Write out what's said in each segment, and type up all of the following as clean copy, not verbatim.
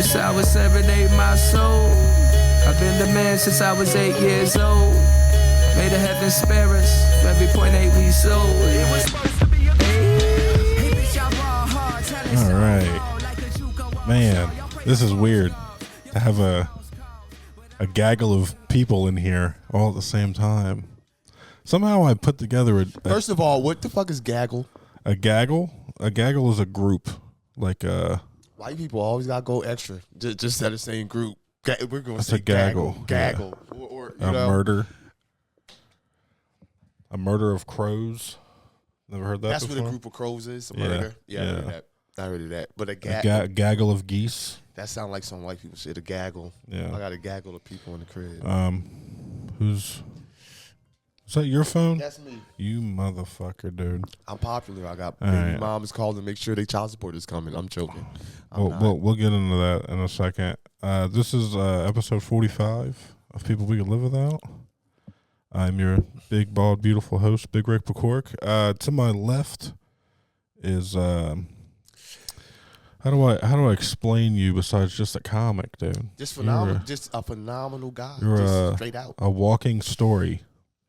since I was 7, 8, my soul. I've been the man since I was 8 years old. May the heavens spare us for every .8 we sold. It was supposed to be a All right. Man, this is weird to have a gaggle of people in here all at the same time. Somehow I put together First of all, what the fuck is gaggle? A gaggle? A gaggle is a group. Like white people always gotta go extra. Just instead of saying group, we're gonna say a gaggle. Gaggle. Yeah. Or a murder. A murder of crows. Never heard that That's before? what a group of crows is, a murder. Yeah. I heard that. I heard that. But a gaggle of geese. That sounds like some white people shit. A gaggle. Yeah. I got a gaggle of people in the crib. Is that your phone? That's me. You motherfucker, dude. I'm popular. I got baby moms calling to make sure they child support is coming. I'm joking. We'll get into that in a second. This is episode 45 of People We Could Live Without. I'm your big, bald, beautiful host, Big Rick Paciorek. To my left is how do I explain you besides just a comic, dude? Just phenomenal. Just a phenomenal guy. You're just straight out. A walking story.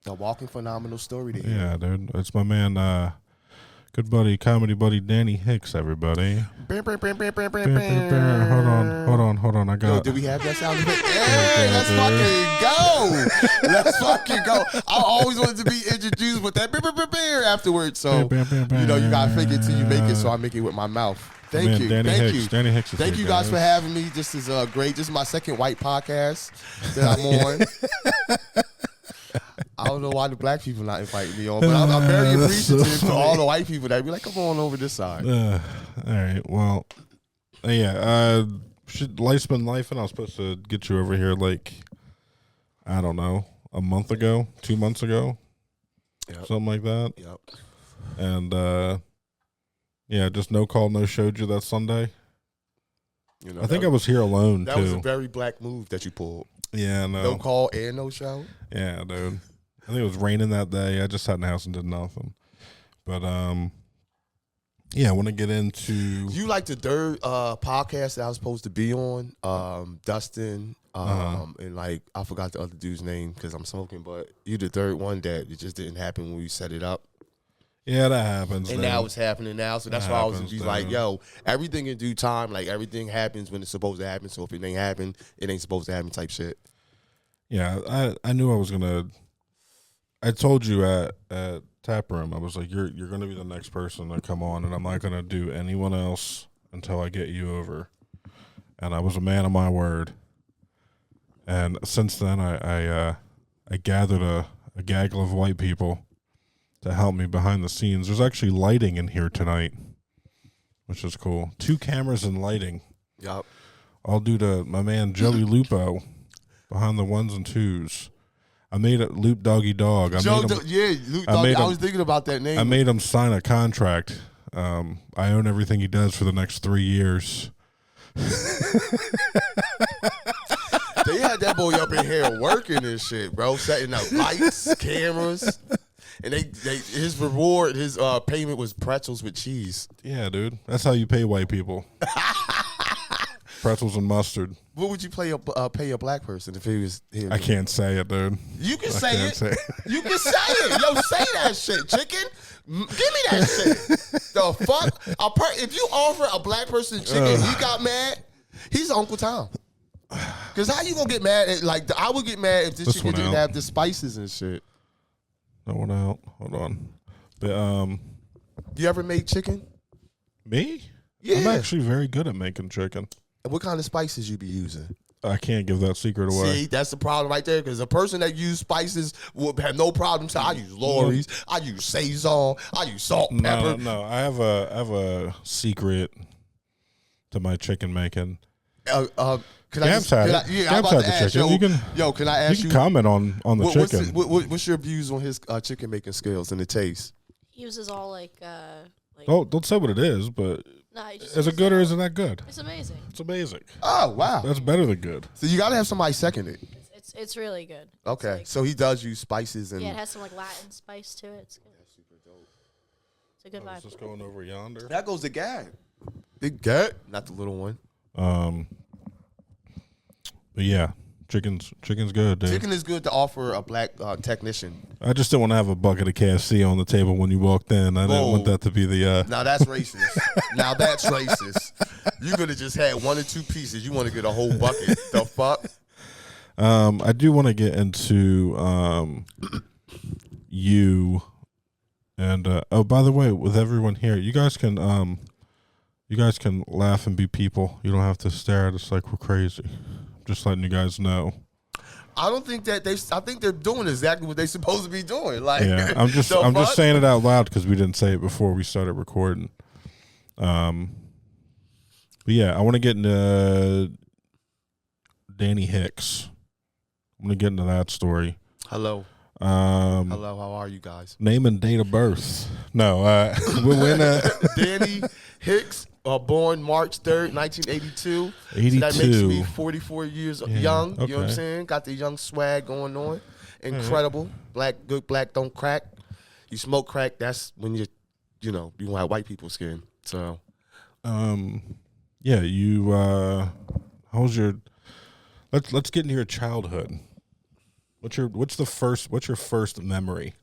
A walking phenomenal story there. Yeah, dude. It's my man, good buddy, comedy buddy, Danny Hicks, everybody. Hold on. I got. Yo, do we have that sound effect? Hey, let's fucking go. Let's fucking go. I always wanted to be introduced with that afterwards. So, you got to fake it till you make it. So I make it with my mouth. Thank you. Danny Thank Hicks. you. Danny Hicks. Thank you guys for having me. This is great. This is my second white podcast that I'm on. I don't know why the black people not inviting me on, but I'm very appreciative to all the white people that be like, come on over this side. All right. Well, life's been life, and I was supposed to get you over here like, I don't know, a month ago, 2 months ago, something like that. Yep. And, just no call, no showed you that Sunday. I think I was here alone, that too. That was a very black move that you pulled. Yeah, no. No call and no show? Yeah, dude. I think it was raining that day. I just sat in the house and did nothing. But, I want to get into... You like the third podcast that I was supposed to be on, Dustin, and like, I forgot the other dude's name because I'm smoking, but you the third one that it just didn't happen when we set it up. Yeah, that happens. And now it's happening now, so that's why I was just like, yo, everything in due time, like everything happens when it's supposed to happen, so if it ain't happen, it ain't supposed to happen type shit. Yeah, I knew I was going to... I told you at Tap Room, I was like, you're going to be the next person to come on, and I'm not going to do anyone else until I get you over. And I was a man of my word. And since then, I gathered a gaggle of white people to help me behind the scenes. There's actually lighting in here tonight, which is cool. 2 cameras and lighting. Yep. All due to my man Joey Lupo behind the 1s and 2s. I made it Loop Doggy Dog. Loop Doggy. I was thinking about that name. I made him sign a contract. I own everything he does for the next 3 years. They had that boy up in here working and shit, bro, setting up lights, cameras, and his reward, his payment was pretzels with cheese. Yeah, dude, that's how you pay white people. Pretzels and mustard. What would you pay a black person if he was here? I can't say it, dude. You can say it. You can say it. Yo, say that shit, chicken. Give me that shit. The fuck? If you offer a black person chicken, he got mad, he's Uncle Tom. Because how you going to get mad? I would get mad if this chicken didn't have the spices and shit. That one out. Hold on. But, you ever make chicken? Me? Yeah. I'm actually very good at making chicken. What kind of spices you be using? I can't give that secret away. See, that's the problem right there, because a person that use spices will have no problem. So I use Lori's, I use Saison, I use salt, pepper. No, I have a secret to my chicken making. Can I ask you? Comment on the chicken. What's your views on his chicken making skills and the taste? He uses all don't say what it is, but is it good or isn't that good? It's amazing. It's amazing. Oh wow, that's better than good. So you got to have somebody second it. It's really good. Okay, so he does use spices and it has some Latin spice to it. It's good. That's super dope. It's a good vibe. Just going over yonder. That goes the Gad. Big Gad, not the little one. But yeah, chicken's good, dude. Chicken is good to offer a black technician. I just didn't want to have a bucket of KFC on the table when you walked in. I didn't want that to be the. Now that's racist. Now that's racist. You could have just had 1 or 2 pieces. You want to get a whole bucket? The fuck? I do want to get into you, and oh, by the way, with everyone here, you guys can laugh and be people. You don't have to stare at us like we're crazy. Just letting you guys know. I don't think that I think they're doing exactly what they're supposed to be doing. Like, yeah, I'm just saying it out loud because we didn't say it before we started recording. But yeah, I want to get into Danny Hicks. I'm gonna get into that story. Hello. Hello. How are you guys? Name and date of birth. No, when Danny Hicks, born March 3rd, 1982. 82. So that makes me 44 years young. Okay. You know what I'm saying? Got the young swag going on. Incredible. Good black don't crack. You smoke crack, that's when you won't have white people skin. So yeah, you how's your let's get into your childhood. What's your first memory?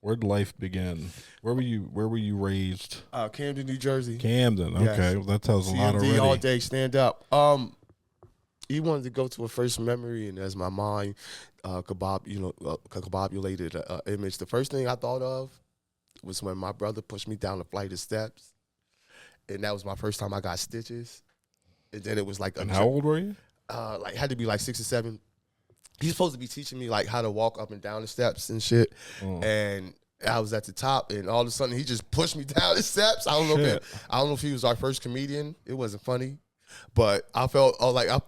Where'd life begin? Where were you raised? Camden, New Jersey. Camden. Yes. Okay, well, that tells a lot CMD already. all day, stand up. He wanted to go to a first memory, and as my mind combobulated image, the first thing I thought of was when my brother pushed me down a flight of steps, and that was my first time I got stitches. And then it was like, and how old were you? Had to be like 6 or 7. He's supposed to be teaching me like how to walk up and down the steps and shit. And I was at the top, and all of a sudden he just pushed me down the steps. I don't know if he was our first comedian. It wasn't funny, but I felt like a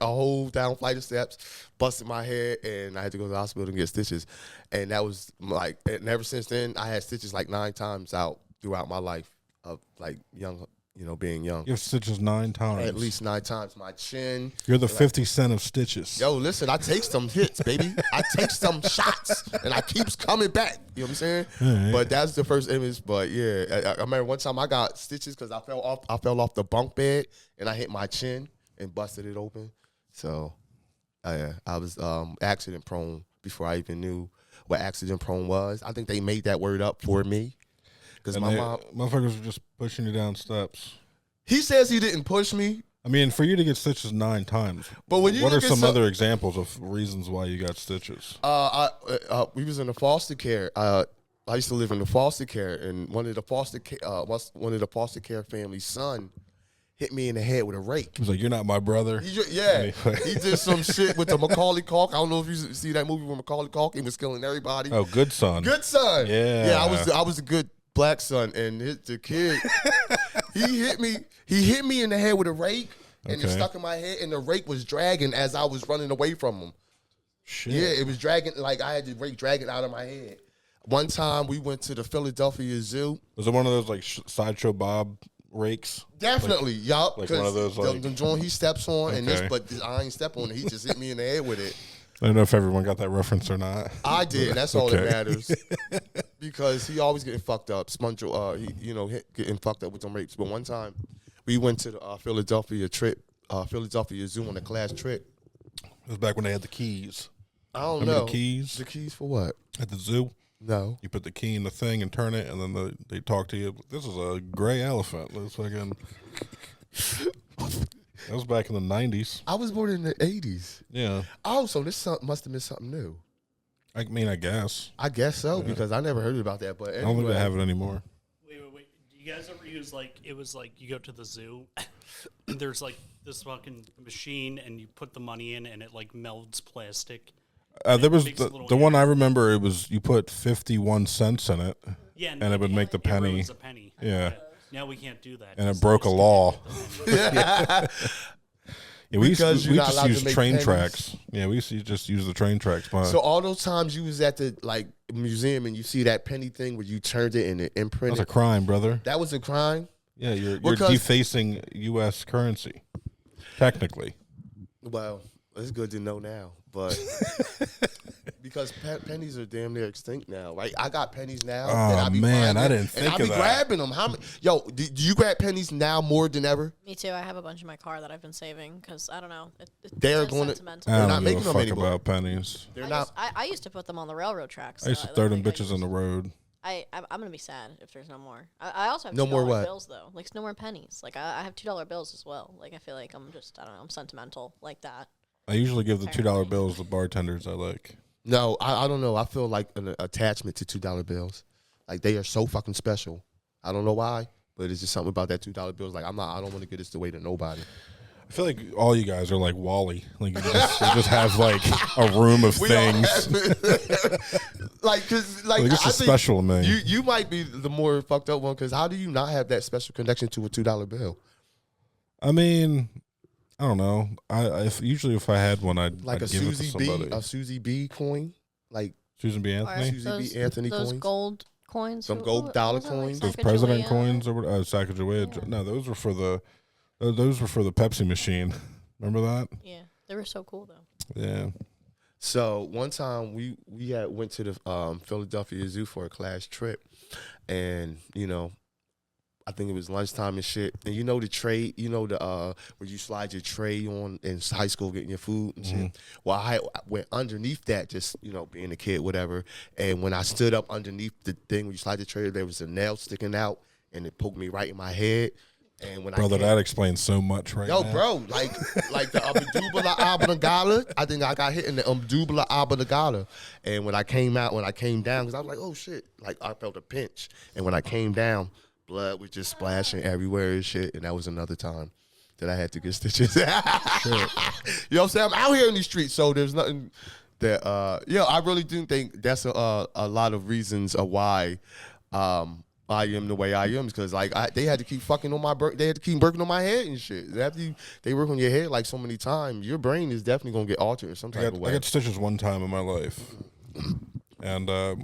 whole down flight of steps, busted my head, and I had to go to the hospital and get stitches. And that was like, and ever since then I had stitches like 9 times out throughout my life of like young. Being young. You have stitches 9 times. At least 9 times. My chin. You're the 50 Cent of stitches. Yo, listen, I take some hits, baby. I take some shots, and I keeps coming back. You know what I'm saying? Right. But that's the first image. But yeah, I remember one time I got stitches because I fell off the bunk bed, and I hit my chin and busted it open. So, I was accident prone before I even knew what accident prone was. I think they made that word up for me. Because my mom, motherfuckers were just pushing you down steps. He says he didn't push me. I mean, for you to get stitches 9 times, but when you what are some other examples of reasons why you got stitches? We was in the foster care. I used to live in the foster care, and one of the foster care family's son hit me in the head with a rake. He was like, "You're not my brother." He did some shit with the Macaulay Culkin. I don't know if you see that movie with Macaulay Culkin. He was killing everybody. Oh, Good Son. Good Son. Yeah. I was a good black son, and the kid, he hit me in the head with a rake, and it stuck in my head, and the rake was dragging as I was running away from him. Shit. Yeah, it was dragging, like I had the rake dragging out of my head. One time we went to the Philadelphia Zoo. Was it one of those like Sideshow Bob rakes? Definitely, yup. Like one of those like the joint he steps on, and I ain't step on it. He just hit me in the head with it. I don't know if everyone got that reference or not. I did. And that's all that matters. Because he always getting fucked up. Getting fucked up with them rapes. But one time, we went to the Philadelphia Zoo on a class trip. It was back when they had the keys. I don't Remember know. the keys? The keys for what? At the zoo? No. You put the key in the thing and turn it, and then they talk to you. This is a gray elephant. It's fucking... That was back in the 90s. I was born in the 80s. Yeah. Oh, so this must have been something new. I mean, I guess. I guess so, because I never heard about that. But anyway. I don't think they have it anymore. Wait. Do you guys ever use it was like you go to the zoo and there's like this fucking machine and you put the money in and it like melds plastic. There was the one I remember, it was you put 51 cents in it. Yeah, and it would make the penny. It was a penny. Yeah. Now we can't do that. And it broke a law. Yeah, we used to use train tracks. Yeah, we used to just use the train tracks. So all those times you was at the museum and you see that penny thing where you turned it and it imprinted. That was a crime, brother. That was a crime? Yeah, you're defacing U.S. currency, technically. Well, it's good to know now, but because pennies are damn near extinct now, right? I got pennies now. Oh, that I be man, finding, I didn't think and I be of that. grabbing them. How many? Yo, do you grab pennies now more than ever? Me too. I have a bunch in my car that I've been saving because I don't know. They're it's going to- sentimental. I They're don't not give making a them fuck anymore. about pennies. They're I not. I used to put them on the railroad tracks. I used so to I throw don't them think I bitches on the use- road. I'm gonna be sad if there's no more. I also have No more $2 what? bills though. Like no more pennies. Like I have $2 bills as well. Like I feel like I'm just I don't know. I'm sentimental like that. I usually give the $2 Apparently. bills to bartenders I like. No, I don't know. I feel like an attachment to $2 bills. Like they are so fucking special. I don't know why, but it's just something about that $2 bills. Like I don't want to give this away to nobody. I feel like all you guys are like Wally. Like you just have like a room of We all things. like, cause like Like, this I is think special to me. You might be the more fucked up one because how do you not have that special connection to a $2 bill? I mean, I don't know. Usually if I had one, I'd Like I'd a give it to Susie somebody. B, a Susie B coin, like Susan B. Or Anthony, Susie B. Anthony those coins? gold coins. Some What- gold what dollar was that, like coins? those Sacagawea? president coins or what? Sacagawea. Yeah. No, those were for the Pepsi machine. Remember that? Yeah, they were so cool though. Yeah. So one time we had went to the Philadelphia Zoo for a class trip, and I think it was lunchtime and shit. And the tray, the where you slide your tray on in high school getting your food and shit. Well, I went underneath that, just being a kid, whatever. And when I stood up underneath the thing where you slide the tray, there was a nail sticking out, and it poked me right in my head. And when Brother, I came, that explains so much right yo, now. bro, like the abdubula oblongata. I think I got hit in the abdubula oblongata. And when I came down, because I was like, oh shit, like I felt a pinch. And when I came down, blood was just splashing everywhere and shit. And that was another time that I had to get stitches. You know what I'm saying? I'm out here in these streets, so there's nothing that I really do think that's a lot of reasons of why I am the way I am, because they had to keep fucking on my they had to keep working on my head and shit. After they work on your head like so many times, your brain is definitely gonna get altered in some type of way. I got stitches one time in my life, and I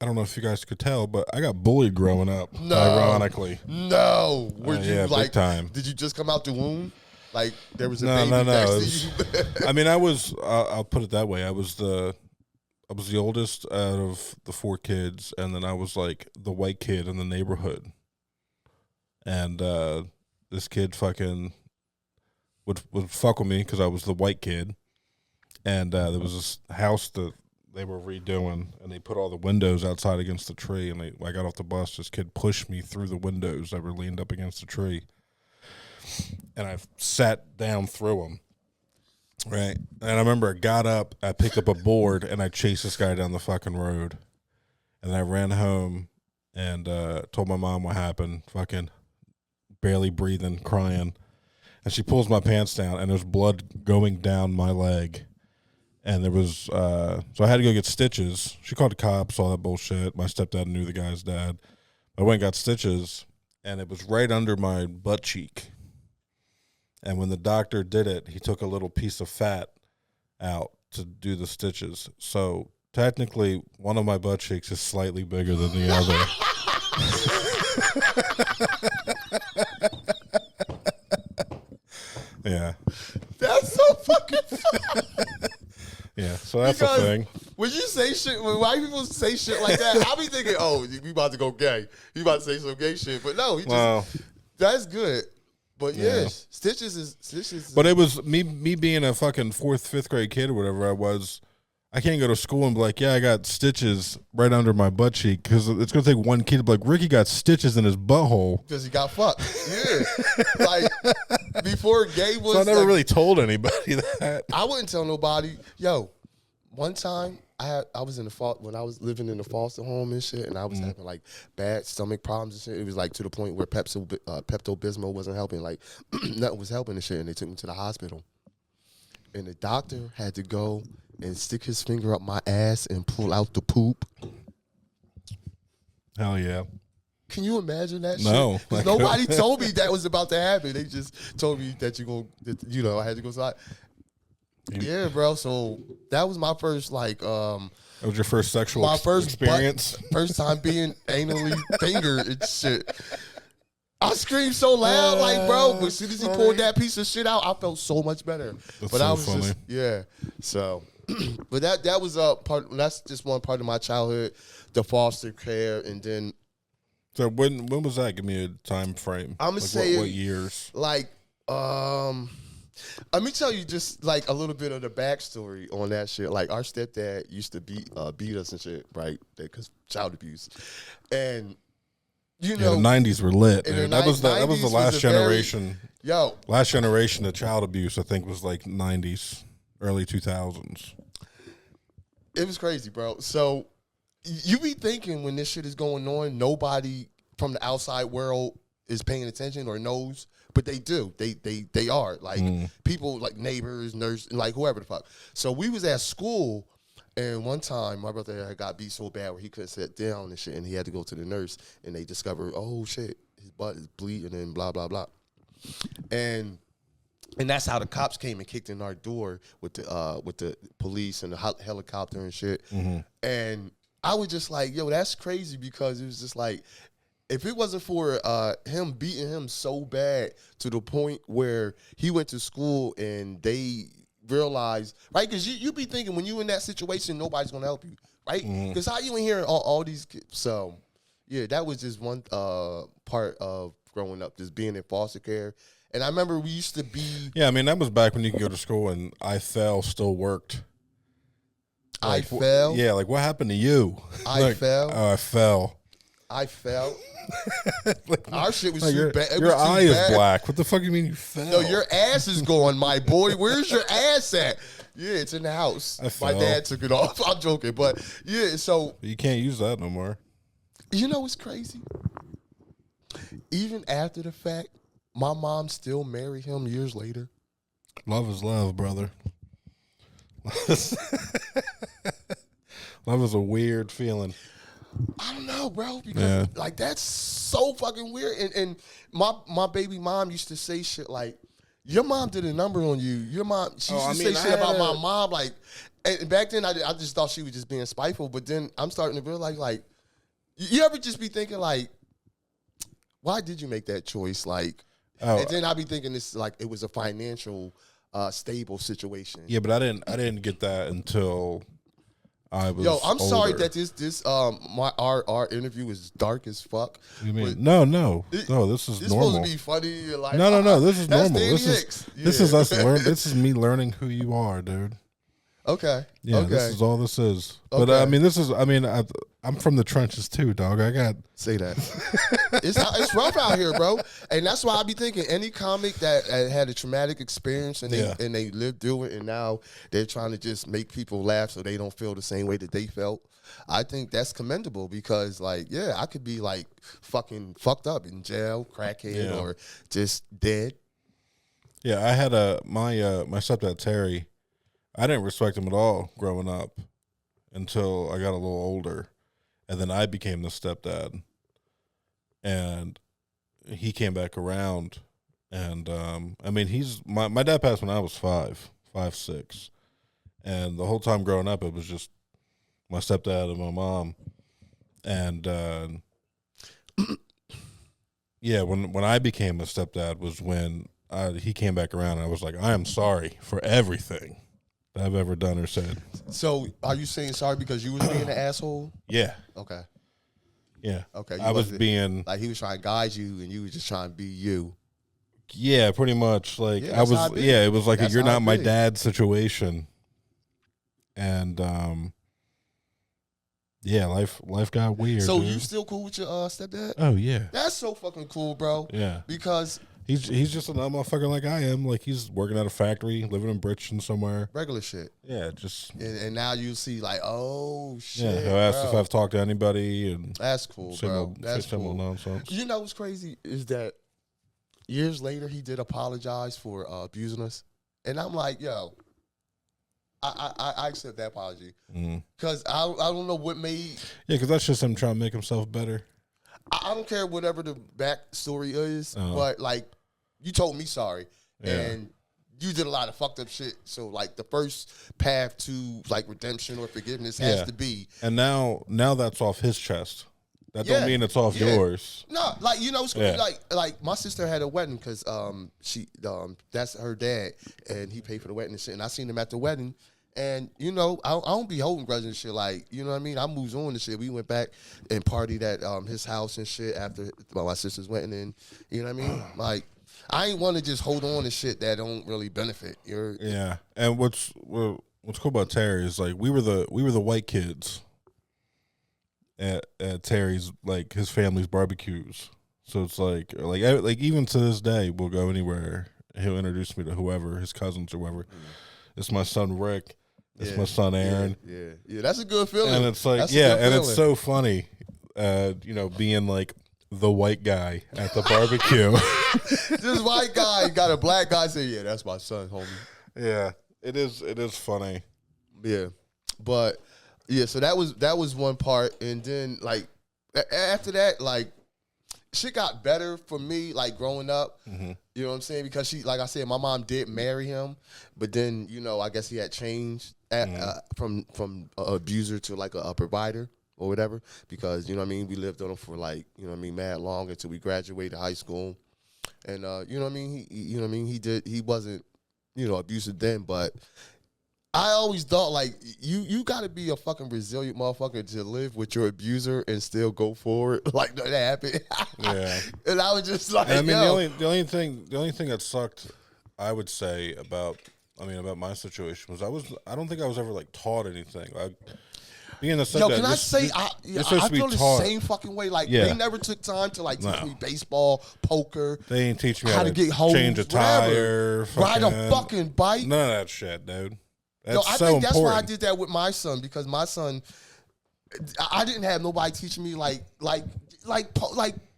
don't know if you guys could tell, but I got bullied growing up. No. Ironically, No, were you yeah, like? big time. Did you just come out the womb? Like there was a No, baby no. next It to was- you? I mean, I was. I'll put it that way. I was the oldest out of the 4 kids, and then I was like the white kid in the neighborhood. And this kid fucking would fuck with me because I was the white kid. And there was this house that they were redoing, and they put all the windows outside against the tree. And I got off the bus. This kid pushed me through the windows that were leaned up against the tree, and I sat down through them. Right. And I remember I got up, I picked up a board, and I chased this guy down the fucking road. And I ran home and told my mom what happened, fucking barely breathing, crying. And she pulls my pants down, and there's blood going down my leg. And there was, so I had to go get stitches. She called the cops, all that bullshit. My stepdad knew the guy's dad. I went and got stitches, and it was right under my butt cheek. And when the doctor did it, he took a little piece of fat out to do the stitches. So technically, one of my butt cheeks is slightly bigger than the other. Yeah. That's so fucking funny. Yeah. So that's Because the thing. when you say shit, when white people say shit like that, I be thinking, oh, you about to go gay. You about to say some gay shit. But no, he just, Well, that's good. But Yeah. yes, stitches is. but it was me being a fucking 4th, 5th grade kid or whatever I was. I can't go to school and be like, yeah, I got stitches right under my butt cheek, because it's going to take one kid to be like, Ricky got stitches in his butthole. Because he got fucked. Yeah. Like, before gay was. So I never like, really told anybody that. I wouldn't tell nobody. Yo, one time I was in the when I was living in the foster home and shit, and I was having like bad stomach problems and shit. It was like to the point where Pepto-Bismol wasn't helping. Like, nothing was helping and shit, and they took me to the hospital. And the doctor had to go and stick his finger up my ass and pull out the poop. Hell yeah. Can you imagine that No, shit? 'Cause I nobody couldn't. told me that was about to happen. They just told me that I had to go outside. Yeah, bro. So that was my first That was your first sexual my first experience? first time being anally fingered and shit. I screamed so loud, like, bro. But as soon as he pulled that piece of shit out, I felt so much better. That's but so I was funny. just, yeah. So But that was a part. That's just one part of my childhood, the foster care, and then So when was that? Give me a time frame. I'ma say what years? like let me tell you just like a little bit of the backstory on that shit. Like our stepdad used to beat us and shit, right? Because child abuse, and you know, the '90s were lit. in the Dude. That was the 90s last was a very- generation. Last generation of child abuse. I think was like '90s, early 2000s. It was crazy, bro. So you be thinking when this shit is going on, nobody from the outside world is paying attention or knows, but they do. They are like people, like neighbors, nurses, like whoever the fuck. So we was at school, and one time my brother had got beat so bad where he couldn't sit down and shit, and he had to go to the nurse, and they discovered, oh shit, his butt is bleeding and blah blah blah, and that's how the cops came and kicked in our door with the police and the helicopter and shit. And I was just like, yo, that's crazy, because it was just like, if it wasn't for him beating him so bad to the point where he went to school and they realized, right? Because you be thinking when you in that situation, nobody's gonna help you, right? Because how you in here all these kids? So yeah, that was just one part of growing up, just being in foster care. And I remember we used to be. Yeah, I mean that was back when you could go to school and I fell still worked. I fell. Yeah, like what happened to you? I fell. Oh, I fell. I fell. Our shit was Like, too bad. your eye is black. What the fuck do you mean you fell? No, your ass is going, my boy. Where's your ass at? Yeah, it's in the house. I My fell. dad took it off. I'm joking, but yeah. So You can't use that no more. you know what's crazy? Even after the fact, my mom still married him years later. Love is love, brother. Love is a weird feeling. I don't know, bro, because like that's so fucking weird. And my baby mom used to say shit like, "Your mom did a number on you." Your mom, she used to say shit about my mom, like. And back then, I just thought she was just being spiteful. But then I'm starting to realize, like, you ever just be thinking like, why did you make that choice? Like, and then I be thinking this like it was a financial stable situation. Yeah, but I didn't get that until I was. Yo, I'm older. sorry that our interview is dark as fuck. You mean but no? This is It's normal. supposed to be funny. Like, No. This is that's normal. Danny This Hicks. is us learn. This is me learning who you are, dude. Okay. Yeah, okay. this is all this is. But Okay. I mean, I'm from the trenches too, dog. I got. Say that. It's rough out here, bro. And that's why I be thinking any comic that had a traumatic experience and they lived through it and now they're trying to just make people laugh so they don't feel the same way that they felt. I think that's commendable because, like, yeah, I could be like fucking fucked up in jail, crackhead, or just dead. Yeah, I had my stepdad Terry. I didn't respect him at all growing up until I got a little older, and then I became the stepdad. And he came back around, and I mean, my dad passed when I was 5, 6, and the whole time growing up, it was just my stepdad and my mom, and yeah, when I became a stepdad was when he came back around, and I was like, I am sorry for everything that I've ever done or said. So, are you saying sorry because you was being an asshole? Yeah. Okay. Yeah. Okay. I was being like he was trying to guide you, and you was just trying to be you. Yeah, pretty much. Like Yeah, I was. Yeah, it was like That's a you're how not it my be. dad situation. And yeah, life got weird. So dude. you still cool with your stepdad? Oh yeah. That's so fucking cool, bro. Yeah. Because He's just another motherfucker like I am. Like he's working at a factory, living in Bridgeton somewhere. regular shit. Yeah, just And now you see like, oh shit. yeah. He'll ask bro. if I've talked to anybody and That's cool, bro. That's similar cool. nonsense. You know what's crazy is that years later he did apologize for abusing us, and I'm like, yo, I accept that apology because I don't know what made. Yeah, because that's just him trying to make himself better. I don't care whatever the backstory is, but like you told me sorry, and you did a lot of fucked up shit. So like the first path to like redemption or forgiveness has to be. And now that's off his chest. That Yeah. don't mean it's off yours. No, like you know, it's like my sister had a wedding because she that's her dad and he paid for the wedding and shit. And I seen him at the wedding, And, you know, I don't be holding grudges and shit. Like, you know what I mean? I moves on and shit. We went back and partied at his house and shit after my sister's wedding. And, you know what I mean? Like, I ain't want to just hold on to shit that don't really benefit. Yeah. And what's cool about Terry is, like, we were the white kids at Terry's, like, his family's barbecues. So it's like even to this day, we'll go anywhere. He'll introduce me to whoever, his cousins or whoever. It's my son Rick. It's my son Aaron. Yeah. That's a good feeling. And it's like, and it's so funny, you know, being like the white guy at the barbecue. This white guy got a black guy say, "Yeah, that's my son, homie." Yeah, it is funny. Yeah, but yeah, so that was one part, and then like after that, like shit got better for me, like growing up. Mm-hmm. You know what I'm saying? Because she, like I said, my mom did marry him, but then, you know, I guess he had changed from an abuser to like a provider or whatever. Because, you know what I mean, we lived on him for like, you know what I mean, mad long until we graduated high school, and you know what I mean. He wasn't, you know, abusive then, but I always thought, like, you got to be a fucking resilient motherfucker to live with your abuser and still go forward. Like, that happened. Yeah. And I was just like, And I mean, yo. the only thing that sucked, I would say, about my situation was I don't think I was ever like taught anything. Being a Yo, can I say, I feel the taught. same fucking way. Like, Yeah. they never took time to, like, teach me baseball, poker. They ain't teach me how to get home, change a tire, ride a fucking bike. None of that shit, dude. That's Yo, I so think that's important. why I did that with my son, because my son, I didn't have nobody teaching me like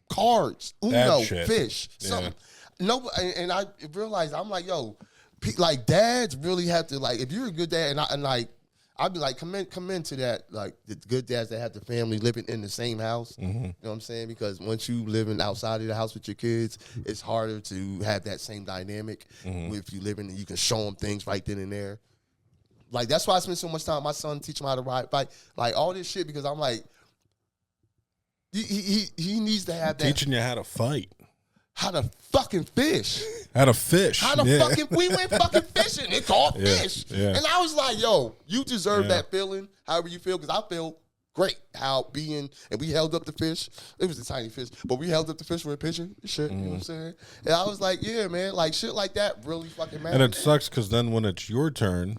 cards, Uno, shit. fish, something. No, and I realized, I'm like, yo, like dads really have to, like, if you're a good dad, and like, I'd be like, come into that, like, the good dads that have the family living in the same house. Mm-hmm. You know what I'm saying? Because once you living outside of the house with your kids, it's harder to have that same dynamic. If you live in, you can show them things right then and there. Like, that's why I spend so much time with my son, teaching him how to ride bike, like all this shit, because I'm like, he needs to have that. Teaching you how to fight. How to fucking fish. How to fish. How to fucking, we went fucking fishing. It caught fish. Yeah. And I was like, yo, you deserve that feeling, however you feel, because I feel great how being, and we held up the fish. It was a tiny fish, but we held up the fish with a pitcher and shit, you know what I'm saying? And I was like, yeah, man, like shit like that really fucking matters. And it sucks because then when it's your turn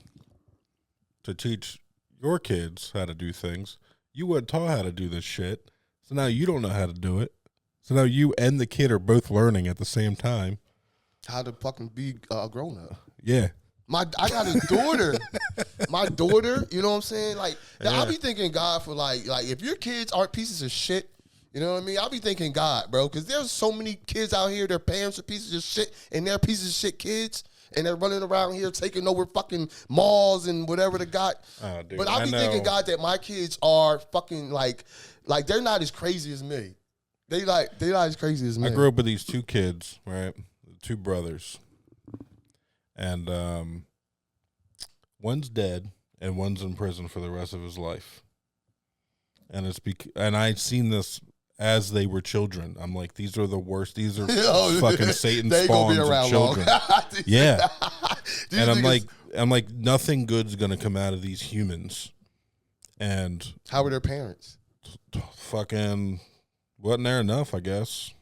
to teach your kids how to do things, you weren't taught how to do this shit. So now you don't know how to do it. So now you and the kid are both learning at the same time. How to fucking be a grown up. Yeah. I got a daughter. My daughter, you know what I'm saying? Like, I'll be thanking God for, like if your kids aren't pieces of shit, you know what I mean? I'll be thanking God, bro, because there's so many kids out here, their parents are pieces of shit, and they're pieces of shit kids, and they're running around here taking over fucking malls and whatever they got. Oh, dude, but I'll be thanking God that my kids are fucking, like they're not as crazy as me. They're not as crazy as me. I grew up with these two kids, right? Two brothers. And one's dead and one's in prison for the rest of his life. And and I'd seen this as they were children. I'm like, these are the worst. These are fucking Satan spawns of children. Yeah. And I'm like, nothing good's gonna come out of these humans. And how were their parents? Fucking wasn't there enough, I guess.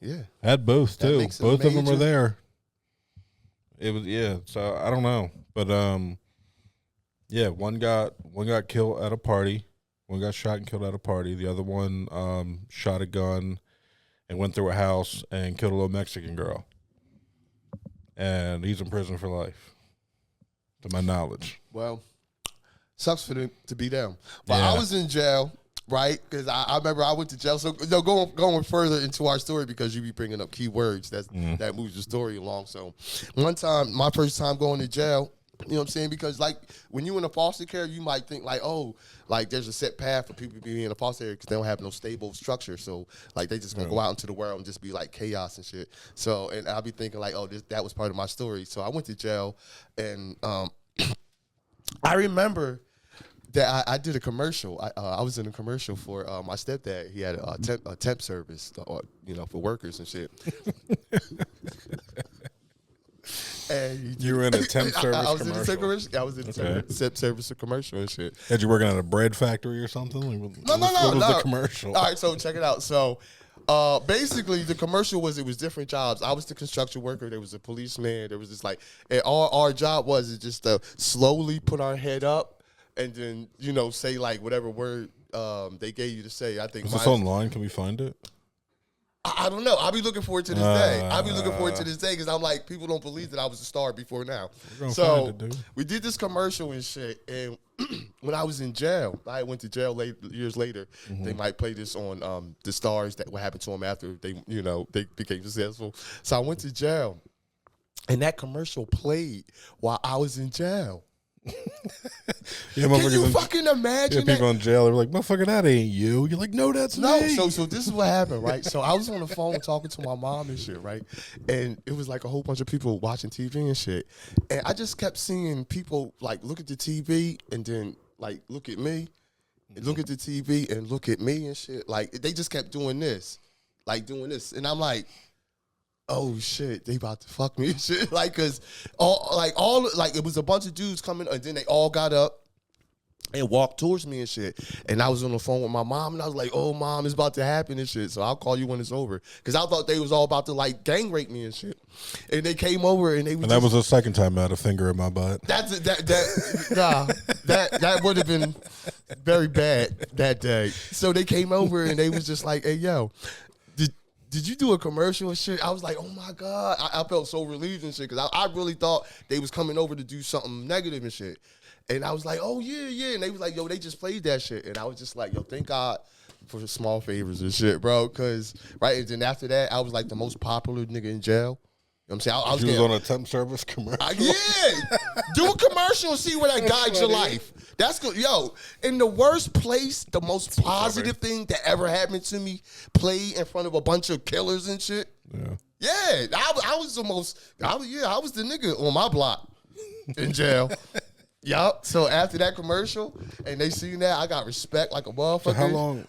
Yeah. Had both too. Both of them were there. It was so I don't know. But one got killed at a party. One got shot and killed at a party. The other one shot a gun and went through a house and killed a little Mexican girl. And he's in prison for life, to my knowledge. Well, sucks for them to be them. But Yeah. I was in jail, right? Because I remember I went to jail. So going further into our story, because you be bringing up key words that moves the story along. So one time, my first time going to jail, you know what I'm saying? Because like when you in a foster care, you might think like, oh, like there's a set path for people to be in a foster care because they don't have no stable structure. So like they just gonna go out into the world and just be like chaos and shit. So and I'll be thinking like, oh, that was part of my story. So I went to jail, and I remember that I did a commercial. I was in a commercial for my stepdad. He had a temp service, for workers and shit. And You were in a temp service I was commercial. in the temp commercial. I was in the Okay. temp service commercial and shit. Had you working at a bread factory or something? Like, No. What was the commercial? All right, so check it out. So, basically, the commercial was different jobs. I was the construction worker. There was a policeman. There was this like, and our job was just to slowly put our head up and then say like whatever word they gave you to say. I think Is this online? Can we find it? I don't know. I'll be looking forward to this day. I'll be looking forward to this day because I'm like, people don't believe that I was a star before now. So find it, dude. we did this commercial and shit. And when I was in jail, I went to jail years later. They might play this on the stars that what happened to them after they became successful. So I went to jail, and that commercial played while I was in jail. Yeah, Can you fucking imagine that? People in jail, they're like, motherfucker, that ain't you. You're like, no, that's No, me. so this is what happened, right? So I was on the phone talking to my mom and shit, right? And it was like a whole bunch of people watching TV and shit. And I just kept seeing people like look at the TV and then like look at me, and look at the TV and look at me and shit. Like they just kept doing this. And I'm like, oh shit, they about to fuck me and shit. Like, cause it was a bunch of dudes coming and then they all got up and walked towards me and shit. And I was on the phone with my mom and I was like, oh mom, it's about to happen and shit. So I'll call you when it's over. Cause I thought they was all about to like gang rape me and shit. And they came over and they was that was the second time I had a finger in my butt. that would have been very bad that day. So they came over and they was just like, hey yo, did you do a commercial and shit? I was like, oh my God. I felt so relieved and shit because I really thought they was coming over to do something negative and shit. And I was like, oh yeah. And they was like, yo, they just played that shit. And I was just like, yo, thank God for small favors and shit, bro. Cause right, and then after that, I was like the most popular nigga in jail. You know what I'm saying? I was on a temp service commercial. Yeah. Do a commercial and see where that guides your life. That's good. Yo, in the worst place, the most positive thing that ever happened to me, played in front of a bunch of killers and shit. Yeah. Yeah. I was the I was the nigga on my block in jail. Yup. So after that commercial, and they seen that, I got respect like a motherfucker. So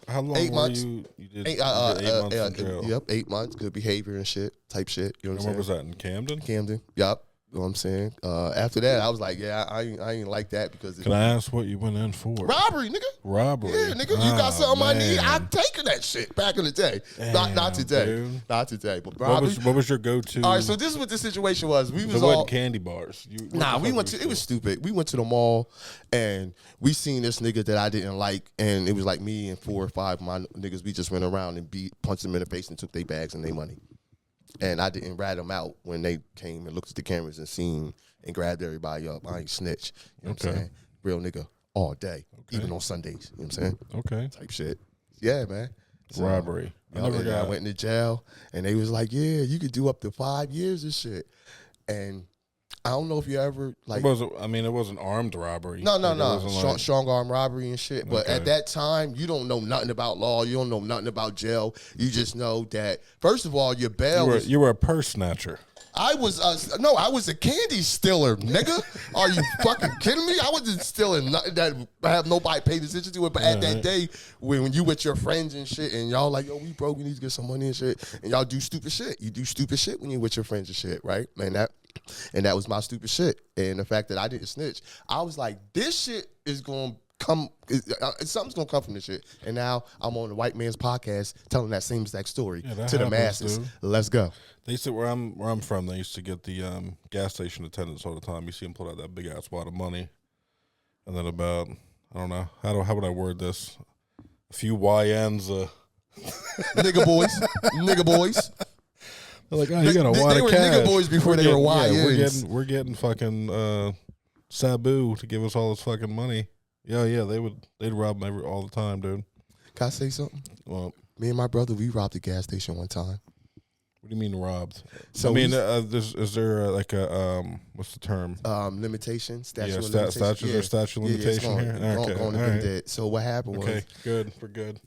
how long 8 months. you did? 8 months in jail. Yep, 8 months. Good behavior and shit, type shit. You know what I'm And where saying? was that, in Camden? Camden. Yup. You know what I'm saying? After that, I was like, yeah, I ain't like that because Can I ask what you went in for? robbery, nigga. Robbery. Yeah, nigga, you got something I need. man. I'm taking that shit back in the day. Not Damn, today. dude. Not today. But What robbery. was your go-to? All right, so this is what the situation was. We it was wasn't all candy bars. we went to. It was stupid. We went to the mall and we seen this nigga that I didn't like, and it was like me and 4 or 5 of my niggas. We just went around and punched them in the face and took their bags and their money. And I didn't rat them out when they came and looked at the cameras and seen and grabbed everybody up. I ain't snitch. You know what I'm saying? Real nigga all day, even on Sundays. You know what I'm saying? Okay. Type shit. Yeah, man. So, Robbery. I went into jail, and they was like, yeah, you could do up to 5 years of shit. And I don't know if you ever, like... It wasn't armed robbery. No. Like, it wasn't like- Strong arm robbery and shit. But Okay. at that time, you don't know nothing about law. You don't know nothing about jail. You just know that, first of all, your bail you were a purse snatcher. I was a candy stealer, nigga. Are you fucking kidding me? I wasn't stealing nothing that I have nobody paid attention to it. But at that day, when you with your friends and shit, and y'all like, yo, we broke, we need to get some money and shit, and y'all do stupid shit. You do stupid shit when you with your friends and shit, right? And that was my stupid shit. And the fact that I didn't snitch, I was like, this shit is going to come, something's gonna come from this shit. And now I'm on the White Man's Podcast telling that same exact story Yeah, that to the happens, masses. dude. Let's go. They used to, where I'm from, they used to get the gas station attendants all the time. You see them pull out that big ass wad of money, and then about, I don't know, how would I word this? A few YNs. Nigga boys. They're like, oh, you got a wad They of were cash. nigga boys before they were YNs. We're getting fucking Sabu to give us all this fucking money. Yeah, they'd rob them all the time, dude. Can I say something? Well, Me and my brother, we robbed a gas station one time. what do you mean robbed? So I mean, is there like a what's the term? Limitation, statute of statute. limitation. Is there statute of limitation here? Okay, Going to all be right. dead. So what happened was, Okay, good. We're good.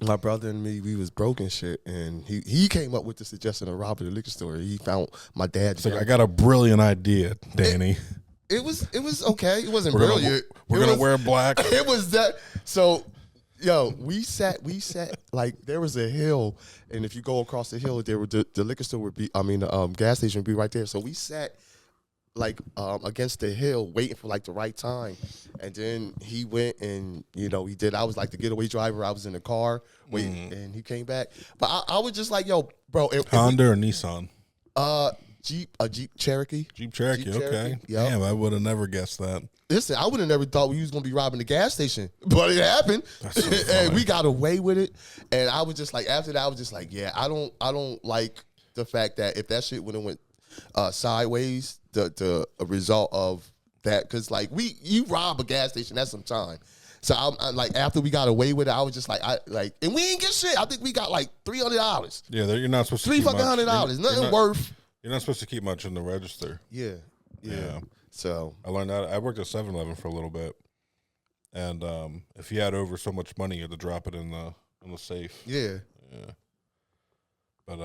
my brother and me, we was broke and shit, and he came up with the suggestion of robbing the liquor store. He found my dad's. It's like, I got a brilliant idea, Danny. It was okay. It wasn't We're gonna, brilliant. we're It gonna was- wear black. It was that. So, yo, we sat like there was a hill, and if you go across the hill, there were the liquor store would be. I mean, the gas station would be right there. So we sat against the hill, waiting for like the right time, and then he went and he did. I was like the getaway driver. I was in the car waiting, and he came back. But I was just like, yo, bro, Honda or Nissan? Jeep Cherokee. Jeep Cherokee. Okay. Yep. Damn, I would have never guessed that. Listen, I would have never thought we was gonna be robbing the gas station, but it happened, and we got away with it. And I was just like, after that, I was just like, yeah, I don't like the fact that if that shit would have went sideways, the result of that, because like you rob a gas station, that's some time. So I'm like, after we got away with it, I was just like, and we ain't get shit. I think we got like $300. Yeah, you're not supposed to keep much. $300, nothing worth. You're not supposed to keep much in the register. Yeah. So I learned that. I worked at 7-Eleven for a little bit, and if you had over so much money, you had to drop it in the safe. Yeah. But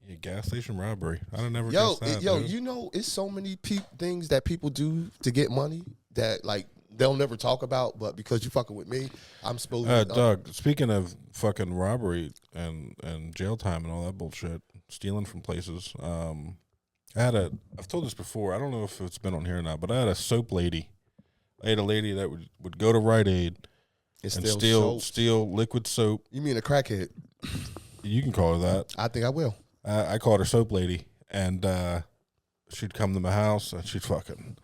yeah, gas station robbery. I don't never guess that. Dude. It's so many things that people do to get money that like they'll never talk about, but because you fucking with me, I'm supposed to. Doug, speaking of fucking robbery and jail time and all that bullshit, stealing from places. I've told this before. I don't know if it's been on here or not, but I had a soap lady. I had a lady that would go to Rite Aid and steal liquid soap. You mean a crackhead? You can call her that. I think I will. I called her soap lady, and she'd come to my house and she'd fucking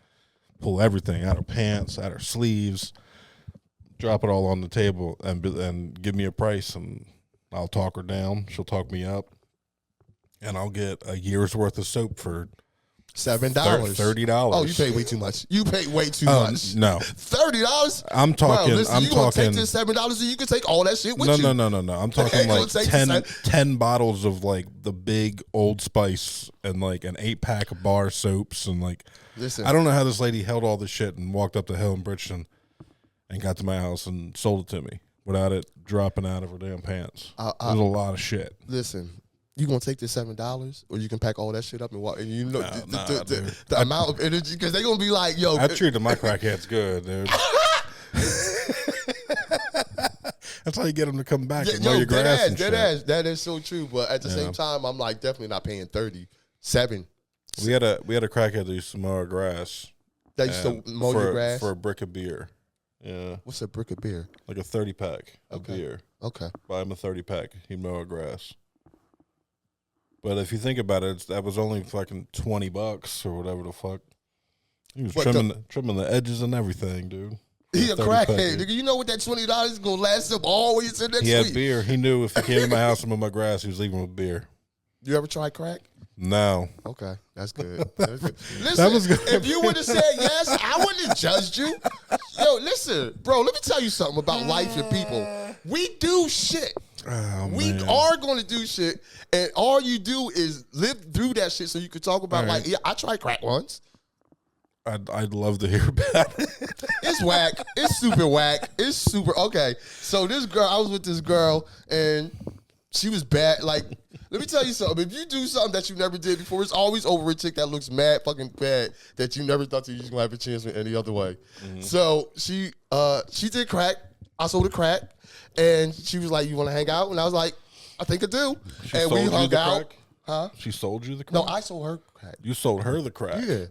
pull everything out her pants, out her sleeves, drop it all on the table, and give me a price, and I'll talk her down. She'll talk me up, and I'll get a year's worth of soap for $7. $30. Oh, you paid way too much. You paid way too much. No. $30? I'm talking. Listen, you gonna take this $7 and you can take all that shit with you. No. I'm talking like 10 bottles of like the big Old Spice and like an 8-pack of bar soaps and like. Listen, I don't know how this lady held all this shit and walked up the hill in Bridgeton and got to my house and sold it to me without it dropping out of her damn pants. It was a lot of shit. Listen. You gonna take this $7, or you can pack all that shit up and walk? And the amount of energy, because they gonna be like, "Yo." I treated my crackheads good, dude. That's how you get them to come back and mow your grass and shit. That is so true. But at the same time, I'm like definitely not paying $37. We had a crackhead that used to mow our grass. That used to mow your grass for a brick of beer. Yeah. What's a brick of beer? Like a 30-pack of beer. Okay. Buy him a 30-pack. He'd mow our grass. But if you think about it, that was only fucking $20 or whatever the fuck. He was trimming the edges and everything, dude. He a crackhead, nigga. You know what that $20 is gonna last him all the way to next week. He had beer. He knew if he came to my house and mowed my grass, he was leaving with beer. You ever try crack? No. Okay, that's good. Listen, that was good. If you would have said yes, I wouldn't have judged you. Yo, listen, bro. Let me tell you something about life and people. We do shit. We are going to do shit, and all you do is live through that shit so you can talk about, like, yeah, I tried crack once. I'd love to hear about it. It's whack. It's super whack. It's super, okay. So this girl, I was with this girl, and she was bad. Like, let me tell you something. If you do something that you never did before, it's always over a chick that looks mad fucking bad that you never thought you was going to have a chance with any other way. Mm-hmm. So she did crack. I sold her crack. And she was like, "You want to hang out?" And I was like, "I think I do." And we hung out. Crack? Huh? She sold you the crack? No, I sold her crack. You sold her the crack? Yeah.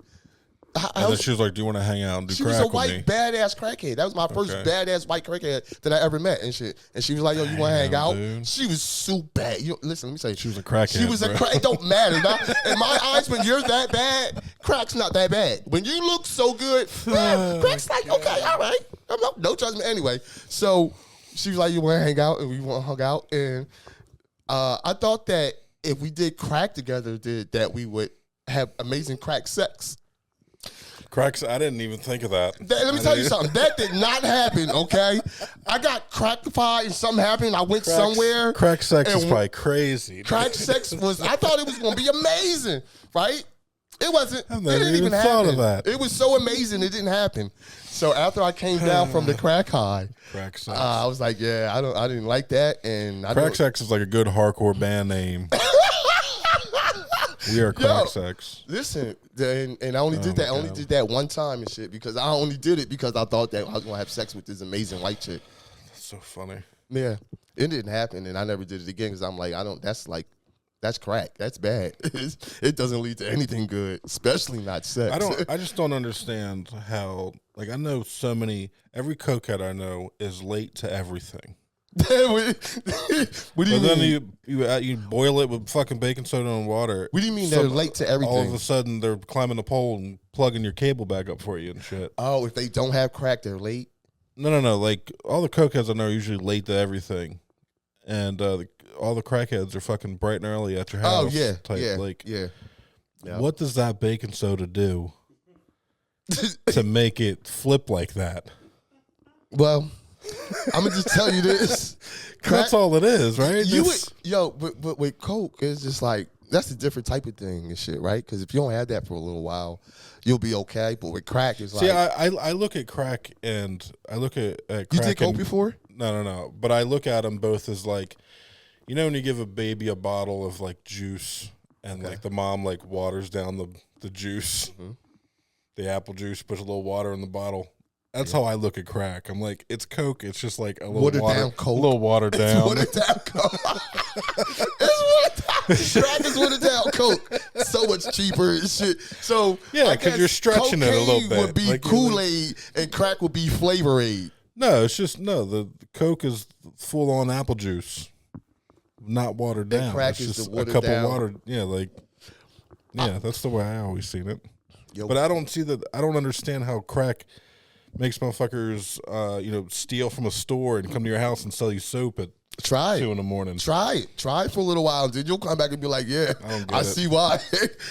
And then she was like, "Do you want to hang out and do crack with me?" She was a white badass crackhead. That was my first badass white crackhead that I ever met and shit. And she was like, "Yo, you want to hang out?" Dude. She was so bad. Listen, let me say, she was a crackhead. She was a crack. It don't matter. In my eyes, when you're that bad, crack's not that bad. When you look so good, crack's like, okay, all right. No judgment anyway. So she was like, "You want to hang out?" And we hung out. And I thought that if we did crack together, that we would have amazing crack sex. Cracks, I didn't even think of that. Let me tell you something. That did not happen, okay? I got cracked-ified and something happened. I went somewhere. Crack sex is probably crazy. Crack sex was, I thought it was going to be amazing, right? It wasn't. I've never even thought of that. It was so amazing it didn't happen. So after I came down from the crack high, crack sex. I was like, yeah, I didn't like that. And crack sex is like a good hardcore band name. We are crack sex. Listen, and I only did that. I only did that one time and shit because I only did it because I thought that I was gonna have sex with this amazing white chick. That's so funny. Yeah, it didn't happen, and I never did it again because I'm like, that's like That's crack. That's bad. It doesn't lead to anything good, especially not sex. I just don't understand how. Like I know so many. Every cokehead I know is late to everything. What do you mean? Then you boil it with fucking baking soda and water. What do you mean they're late to everything? All of a sudden they're climbing the pole and plugging your cable back up for you and shit. Oh, if they don't have crack, they're late? No. Like all the cokeheads I know are usually late to everything, and all the crackheads are fucking bright and early at your house. Oh yeah, type. yeah, Like, yeah. What does that baking soda do to make it flip like that? Well, I'm gonna just tell you this. That's all it is, right? But with coke, it's just like that's a different type of thing and shit, right? Because if you don't have that for a little while, you'll be okay. But with crack, it's like see, I look at crack and I look at crack. You did coke before? No. But I look at them both as like, you know, when you give a baby a bottle of like juice and like the mom like waters down the juice, the apple juice, puts a little water in the bottle. That's how I look at crack. I'm like, it's coke. It's just like a little watered water, down coke. A little watered down. It's watered down coke. Crack is watered down coke. So much cheaper and shit. So yeah, because you're stretching it a little bit. Would be like Kool-Aid and crack would be Flavor Aid. No, it's just the coke is full on apple juice, not watered down. Crack it's is just the watered a cup down. of water. Yeah, that's the way I always seen it. Yo. But I don't see that. I don't understand how crack makes motherfuckers, steal from a store and come to your house and sell you soap at Try 2 it. a.m. Try it. Try it for a little while, and then you'll come back and be like, yeah, I see why.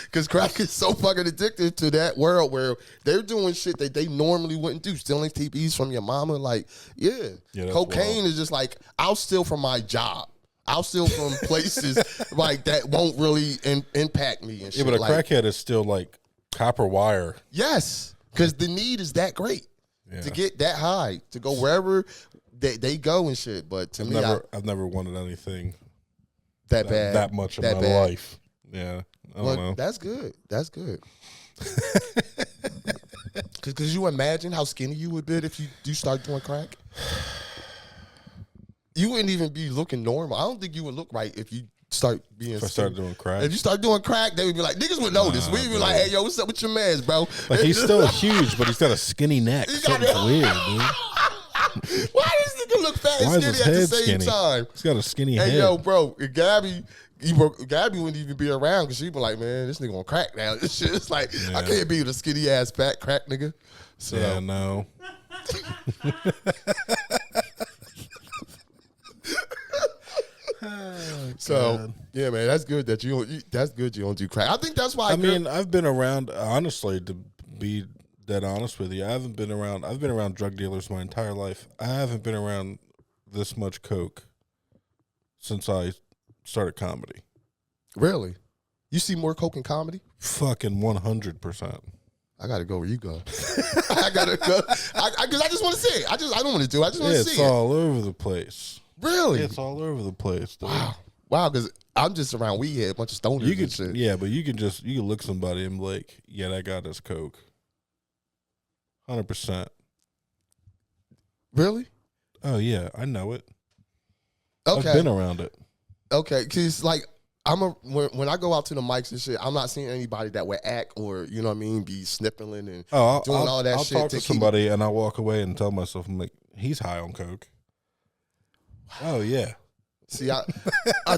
Because crack is so fucking addictive to that world where they're doing shit that they normally wouldn't do. Stealing TVs from your mama. Like, yeah cocaine wild. is just like, I'll steal from my job. I'll steal from places like that won't really impact me and shit. Yeah, but a like, crackhead is still like copper wire. yes, because the need is that great to get that high, to go wherever they go and shit. But to me, I've never wanted anything that bad, that much in that my bad. life. Yeah, I don't know. That's good. That's good. Because you imagine how skinny you would be if you do start doing crack. You wouldn't even be looking normal. I don't think you would look right if you start being. If I started doing crack, if you start doing crack, they would be like, niggas would notice. We'd be like, hey, yo, what's up with your mans, bro? like he's still huge, but he's got a skinny neck. Something's weird, dude. Why does this nigga look fat and Why is skinny his at the head same skinny? time? He's got a skinny Hey, head. yo, bro, Gabby wouldn't even be around because she'd be like, man, this nigga on crack now. This shit, it's like, I can't be with a skinny ass fat crack nigga. So, yeah, no. yeah, man, that's good that that's good you don't do crack. I think that's why. I mean, I've been around, honestly, to be dead honest with you, I've been around drug dealers my entire life. I haven't been around this much coke since I started comedy. Really? You see more coke in comedy? Fucking 100%. I gotta go where you go. I gotta go. Because I just want to see it. I don't want to do it. I just want to see It's it. all over the place. Really? It's all over the place, dude. Wow, because I'm just around weed head, a bunch of stoners You and could, shit. yeah, but you can look somebody and be like, yeah, that guy does coke. 100%. Really? Oh yeah, I know it. Okay. I've been around it. Okay, because like when I go out to the mics and shit, I'm not seeing anybody that would act or be sniffling and doing all that I'll shit. I'll talk to somebody and I walk away and tell myself, I'm like, he's high on coke. Oh yeah. See, I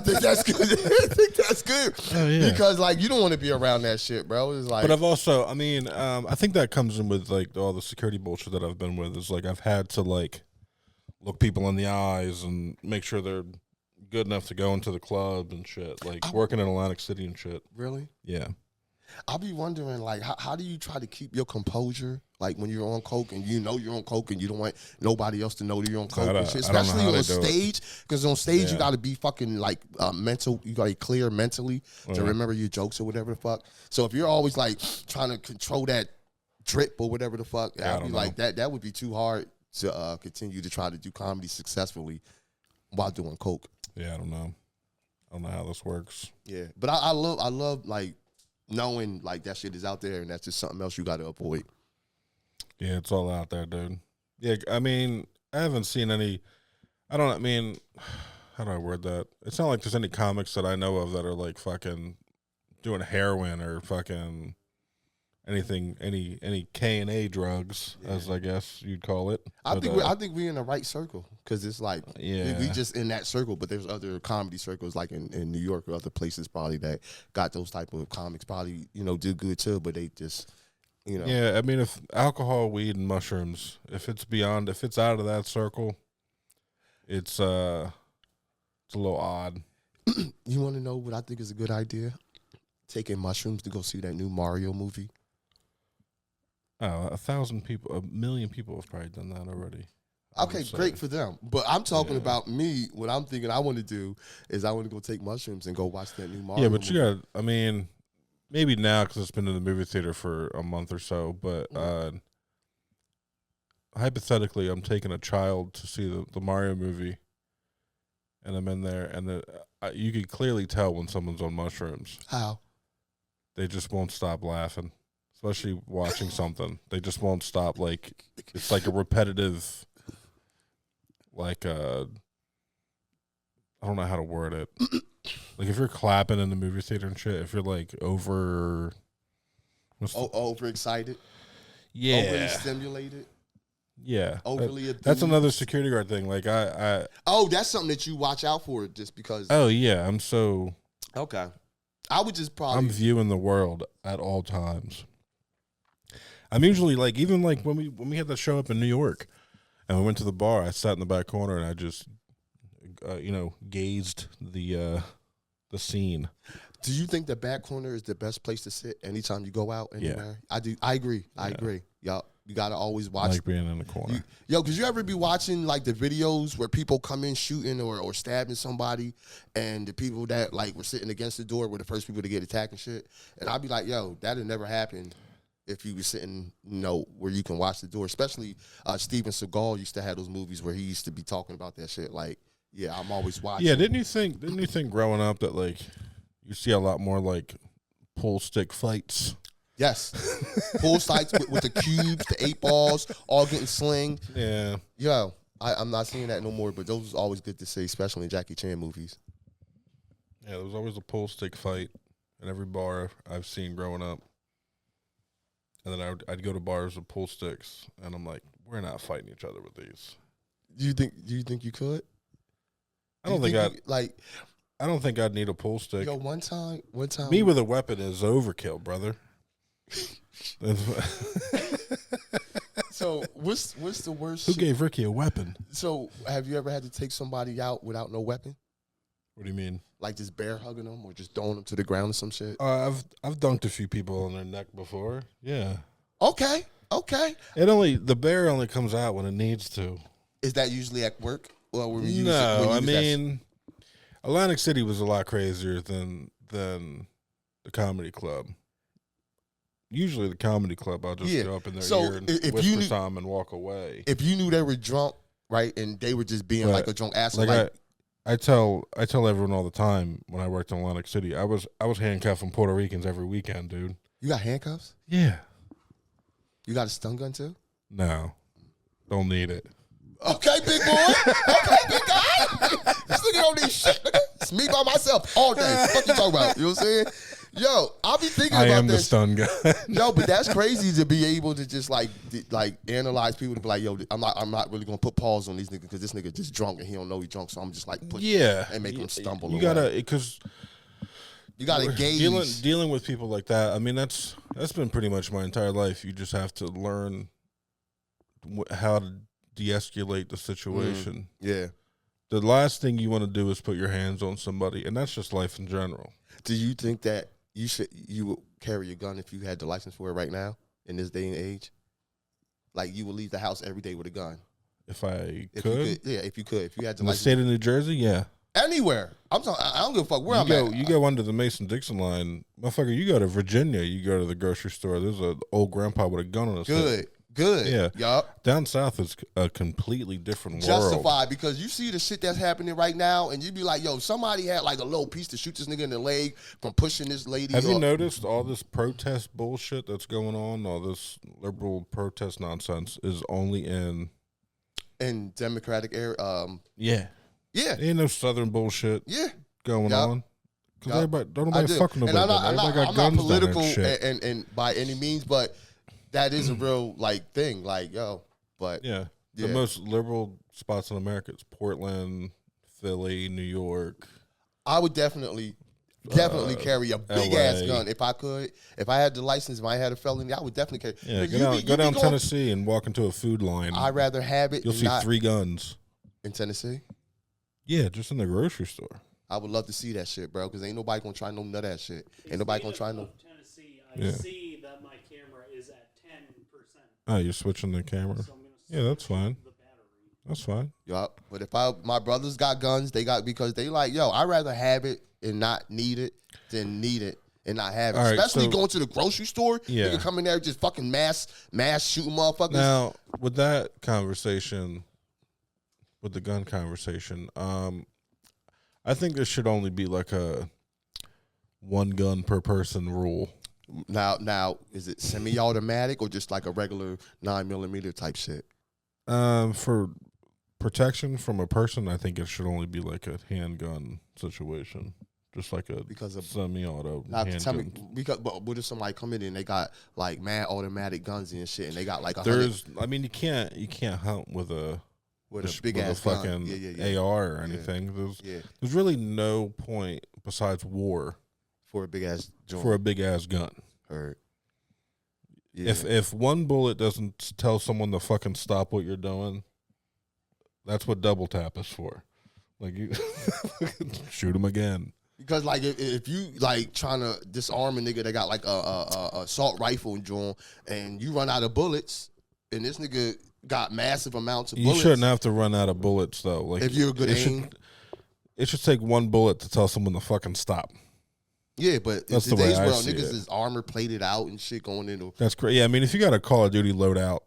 think that's good. I think that's good. Oh, yeah. Because like you don't want to be around that shit, bro. It's like, But I've also, I think that comes in with like all the security bullshit that I've been with. Is like I've had to like look people in the eyes and make sure they're good enough to go into the club and shit. Like working in Atlantic City and shit. really? Yeah. I'll be wondering, like, how do you try to keep your composure, like, when you're on coke and you know you're on coke and you don't want nobody else to know that you're on coke and shit, I don't know especially how on they do it. stage, because on stage you Yeah. got to be fucking, like, mental, you got to be clear mentally to Yeah. remember your jokes or whatever the fuck. So if you're always, like, trying to control that drip or whatever the fuck, Yeah, I I'd be don't like, that would be too hard to continue to try to do comedy successfully while doing coke. Yeah, I don't know how this works. Yeah, but I love, like, knowing, like, that shit is out there and that's just something else you got to avoid. Yeah, it's all out there, dude. Yeah, I mean, I haven't seen any. How how do I word that? It's not like there's any comics that I know of that are like fucking doing heroin or fucking anything, any K&A drugs, as I guess you'd call it. I think we're in the right circle because it's like we just in that circle, but there's other comedy circles like in New York or other places probably that got those type of comics probably do good too, but they just Yeah, I mean, if alcohol, weed, and mushrooms, if it's out of that circle, it's a little odd. You want to know what I think is a good idea? Taking mushrooms to go see that new Mario movie. Oh, 1,000 people, 1 million people have probably done that already. Okay, great for them. But I'm talking about me. What I'm thinking I want to do is I want to go take mushrooms and go watch that new Mario movie. Yeah, but you got, I mean, maybe now because it's been in the movie theater for a month or so, but hypothetically, I'm taking a child to see the Mario movie, and I'm in there, and you can clearly tell when someone's on mushrooms. How? They just won't stop laughing, especially watching something. They just won't stop. Like, it's like a repetitive, like, I don't know how to word it. Like, if you're clapping in the movie theater and shit, if you're, like, overexcited? Yeah. Overly stimulated? Yeah. Overly abused? That's another security guard thing. Like, Oh, that's something that you watch out for just because. Oh, yeah. I'm so. Okay. I would just probably. I'm viewing the world at all times. I'm usually, like, even, like, when we had that show up in New York and we went to the bar, I sat in the back corner and I just, gazed the scene. Do you think the back corner is the best place to sit anytime you go out anywhere? Yeah. I do. I agree. I agree. Yup. You got to always watch. I like being in the corner. Because you ever be watching, like, the videos where people come in shooting or stabbing somebody, and the people that, like, were sitting against the door were the first people to get attacked and shit? And I'd be like, yo, that'd never happen if you were sitting, where you can watch the door. Especially Steven Seagal used to have those movies where he used to be talking about that shit. Like, yeah, I'm always watching. Yeah, didn't you think growing up that, like, you see a lot more, like, pull stick fights? Yes. Pool sites with the cubes, the 8 balls, all getting slinged. Yeah. Yo, I'm not seeing that no more, but those was always good to see, especially in Jackie Chan movies. Yeah, there was always a pull stick fight in every bar I've seen growing up. And then I'd go to bars with pull sticks, and I'm like, we're not fighting each other with these. Do you think you could? I don't think I'd need a pull stick. Yo, one time. Me with a weapon is overkill, brother. So what's the worst? Who gave Ricky a weapon? So have you ever had to take somebody out without no weapon? What do you mean? Like just bear hugging them or just throwing them to the ground or some shit? I've dunked a few people on their neck before. Yeah. Okay. The bear only comes out when it needs to. Is that usually at work? Or when you Atlantic City was a lot crazier than the comedy club. Usually the comedy club, I'll just go up in their ear and whisper something and walk away. If you knew they were drunk, right, and they were just being like a drunk asshole. Like I tell everyone all the time when I worked in Atlantic City, I was handcuffing Puerto Ricans every weekend, dude. You got handcuffs? Yeah. You got a stun gun too? No. Don't need it. Okay, big boy. Okay, big guy. This nigga don't need shit. Nigga. It's me by myself all day. What you talking about? You know what I'm saying? Yo, I'll be thinking about this. I am the stun guy. No, but that's crazy to be able to just like analyze people to be like, yo, I'm not really gonna put pause on these niggas because this nigga just drunk and he don't know he's drunk, so I'm just like push and make him stumble. You gotta because you gotta gauge dealing with people like that. I mean, that's been pretty much my entire life. You just have to learn how to de-escalate the situation. Yeah. The last thing you want to do is put your hands on somebody, and that's just life in general. Do you think that you would carry a gun if you had the license for it right now in this day and age? Like you would leave the house every day with a gun? If I could? If you could. If you had the in license. The state of New Jersey, yeah. Anywhere. I'm talking. I don't give a fuck where I'm at. You go under the Mason-Dixon line. Motherfucker, you go to Virginia, you go to the grocery store, there's an old grandpa with a gun on his head. Good. Yeah. Yup. Down south is a completely different world. Justified because you see the shit that's happening right now, and you be like, yo, somebody had like a little piece to shoot this nigga in the leg from pushing this lady. Have you noticed all this protest bullshit that's going on? All this liberal protest nonsense is only in Democratic area. Yeah. Yeah. Ain't no Southern bullshit Yeah. going Yup. on. Because Yup. everybody, don't I nobody do. fuck nobody. And Everybody got I'm not guns political down there and shit. and by any means, but that is a real like thing. Like, yo, but Yeah. The most liberal spots in America is Portland, Philly, New York. I would definitely carry a big ass gun if I could. If I had the license, if I had a felony, I would definitely carry. Yeah, go down Tennessee and walk into a food line. I'd rather have it. You'll see 3 guns in Tennessee. Yeah, just in the grocery store. I would love to see that shit, bro, because ain't nobody gonna try no nut ass shit. Ain't nobody gonna try no. Tennessee, I see that my camera is at 10%. Oh, you're switching the camera. So Yeah, that's fine. That's fine. Yup. But if my brothers got guns, they got because they like, yo, I'd rather have it and not need it than need it and not have it. All right, Especially so- going to the grocery store. Yeah. You can come in there and just fucking mass shooting motherfuckers. Now, with that conversation, with the gun conversation, I think there should only be like a 1 gun per person rule. Now, is it semi-automatic or just like a regular 9mm type shit? For protection from a person, I think it should only be like a handgun situation, just like a Because of semi-auto Now, tell me, handgun. but what if somebody come in and they got like mad automatic guns and shit, and they got like a There's, I mean, you can't hunt with a big ass fucking gun. AR or anything. There's really no point besides war for a big ass joint. for a big ass gun. Heard. Yeah. If one bullet doesn't tell someone to fucking stop what you're doing, that's what double tap is for. Like, you shoot him again. Because like if you like trying to disarm a nigga that got like a assault rifle and joint, and you run out of bullets, and this nigga got massive amounts of bullets. You shouldn't have to run out of bullets though. Like, if you're a good aim. It should take 1 bullet to tell someone to fucking stop. Yeah, but in That's the way today's I world, see niggas it. is armor plated out and shit going into. That's great. Yeah, I mean, if you got a Call of Duty loadout,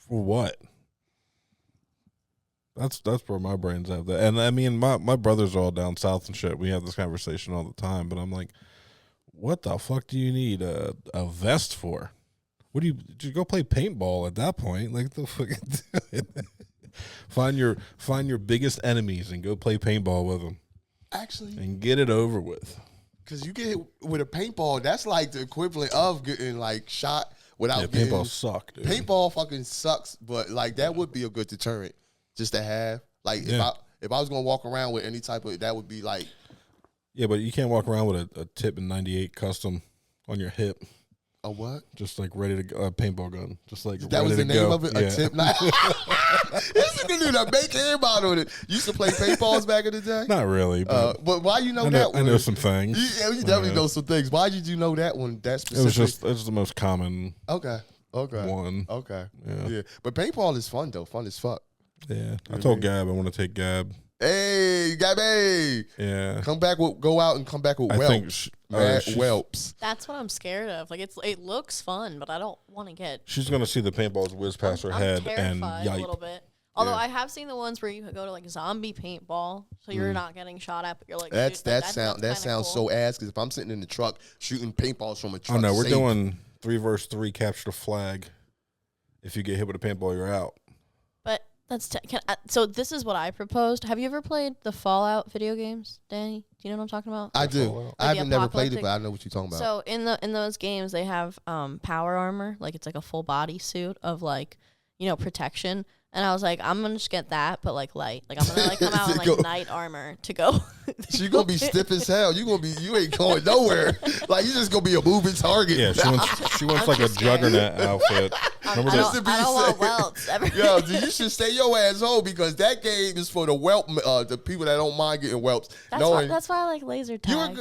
for what? That's where my brain's at. And I mean, my brothers are all down south and shit. We have this conversation all the time, but I'm like, what the fuck do you need a vest for? What do you go play paintball at that point? Like, the fucking find your biggest enemies and go play paintball with them. Actually, and get it over with. Because you get hit with a paintball, that's like the equivalent of getting like shot without getting. Paintball suck, dude. Paintball fucking sucks, but like that would be a good deterrent just to have. Like if I was gonna walk around with any type of, that would be like. Yeah, but you can't walk around with a tip in 98 custom on your hip. A what? Just like ready to go, a paintball gun. Just like That ready was the to name go. of it. A tip knife. This nigga knew that make everybody on it. You used to play paintballs back in the day. Not really, but why you know that one? I know some things. You definitely know some things. Why did you know that one? That specific. It was the most common. Okay. One. Okay. Yeah. But paintball is fun though. Fun as fuck. Yeah. I told Gab I want to take Gab. Hey, Gabby. Yeah. Go out and come back with whelps. Whelps. That's what I'm scared of. Like it looks fun, but I don't want to get. She's gonna see the paintballs whiz past her head and terrified a little bit. Although I have seen the ones where you go to like zombie paintball, so you're not getting shot at, but you're like That sounds cool. so ass. Because if I'm sitting in the truck shooting paintballs from a truck, Oh no, we're doing 3 versus 3 capture the flag. If you get hit with a paintball, you're out. But that's so. This is what I proposed. Have you ever played the Fallout video games, Danny? Do you know what I'm talking about? I do. Like I haven't never played it, apocalyptic- but I know what you're talking about. So in those games, they have power armor, like it's like a full body suit of like protection. And I was like, I'm gonna just get that, but like light. Like I'm gonna like come out in like knight armor to go. She gonna be stiff as hell. You ain't going nowhere. Like you just gonna be a moving target. Yeah, she wants like a juggernaut outfit. Remember I that? don't want welts. Yo, you should stay your ass home because that game is for the the people that don't mind getting whelps. That's why I like laser tag.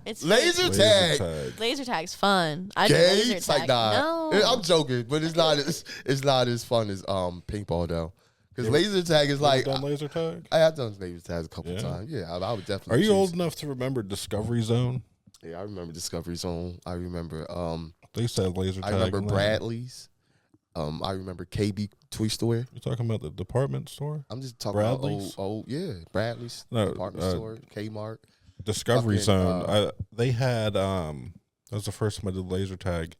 It's laser tag. Laser tag's fun. I do Gay? laser It's tag. like nah. No. I'm joking, but it's not as fun as paintball though. Because laser tag is like done laser tag. I have done laser tag a couple times. Yeah, I would definitely. Are you old enough to remember Discovery Zone? Yeah, I remember Discovery Zone. I remember They said laser tag. I remember in there. Bradley's. I remember KB Toy Store. You talking about the department store? I'm just talking Bradley's? about old Bradley's department store, Kmart. Discovery Fucking, Zone. They had that was the first time I did laser tag.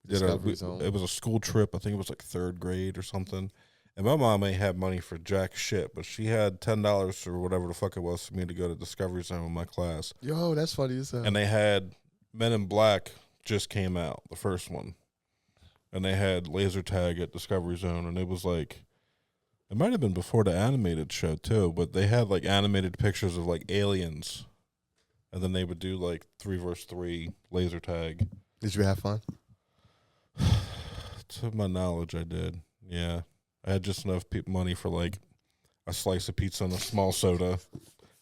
Discovery Zone. It was a school trip. I think it was like 3rd grade or something. And my mom ain't had money for jack shit, but she had $10 or whatever the fuck it was for me to go to Discovery Zone with my class. Yo, that's funny as hell. And they had Men in Black just came out, the first one. And they had laser tag at Discovery Zone, and it was like, it might have been before the animated show too, but they had like animated pictures of like aliens, and then they would do like 3v3 laser tag. Did you have fun? To my knowledge, I did. Yeah, I had just enough money for like a slice of pizza and a small soda.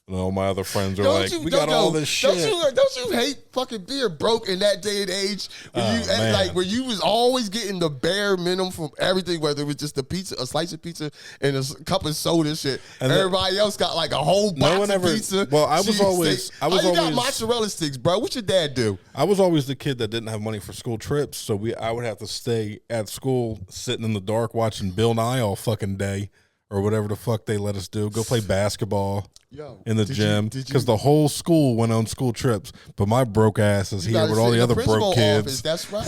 And all my other friends are like, we got all this shit. Don't you hate fucking being broke in that day and age? Where you was always getting the bare minimum from everything, whether it was just a pizza, a slice of pizza, and a cup of soda and shit. And everybody else got like a whole box of pizza. Well, I was always got mozzarella sticks, bro. What your dad do? I was always the kid that didn't have money for school trips, so I would have to stay at school sitting in the dark watching Bill Nye all fucking day. Or whatever the fuck they let us do. Go play basketball in the gym. Because the whole school went on school trips. But my broke ass is here with all the other broke kids. Office, that's right.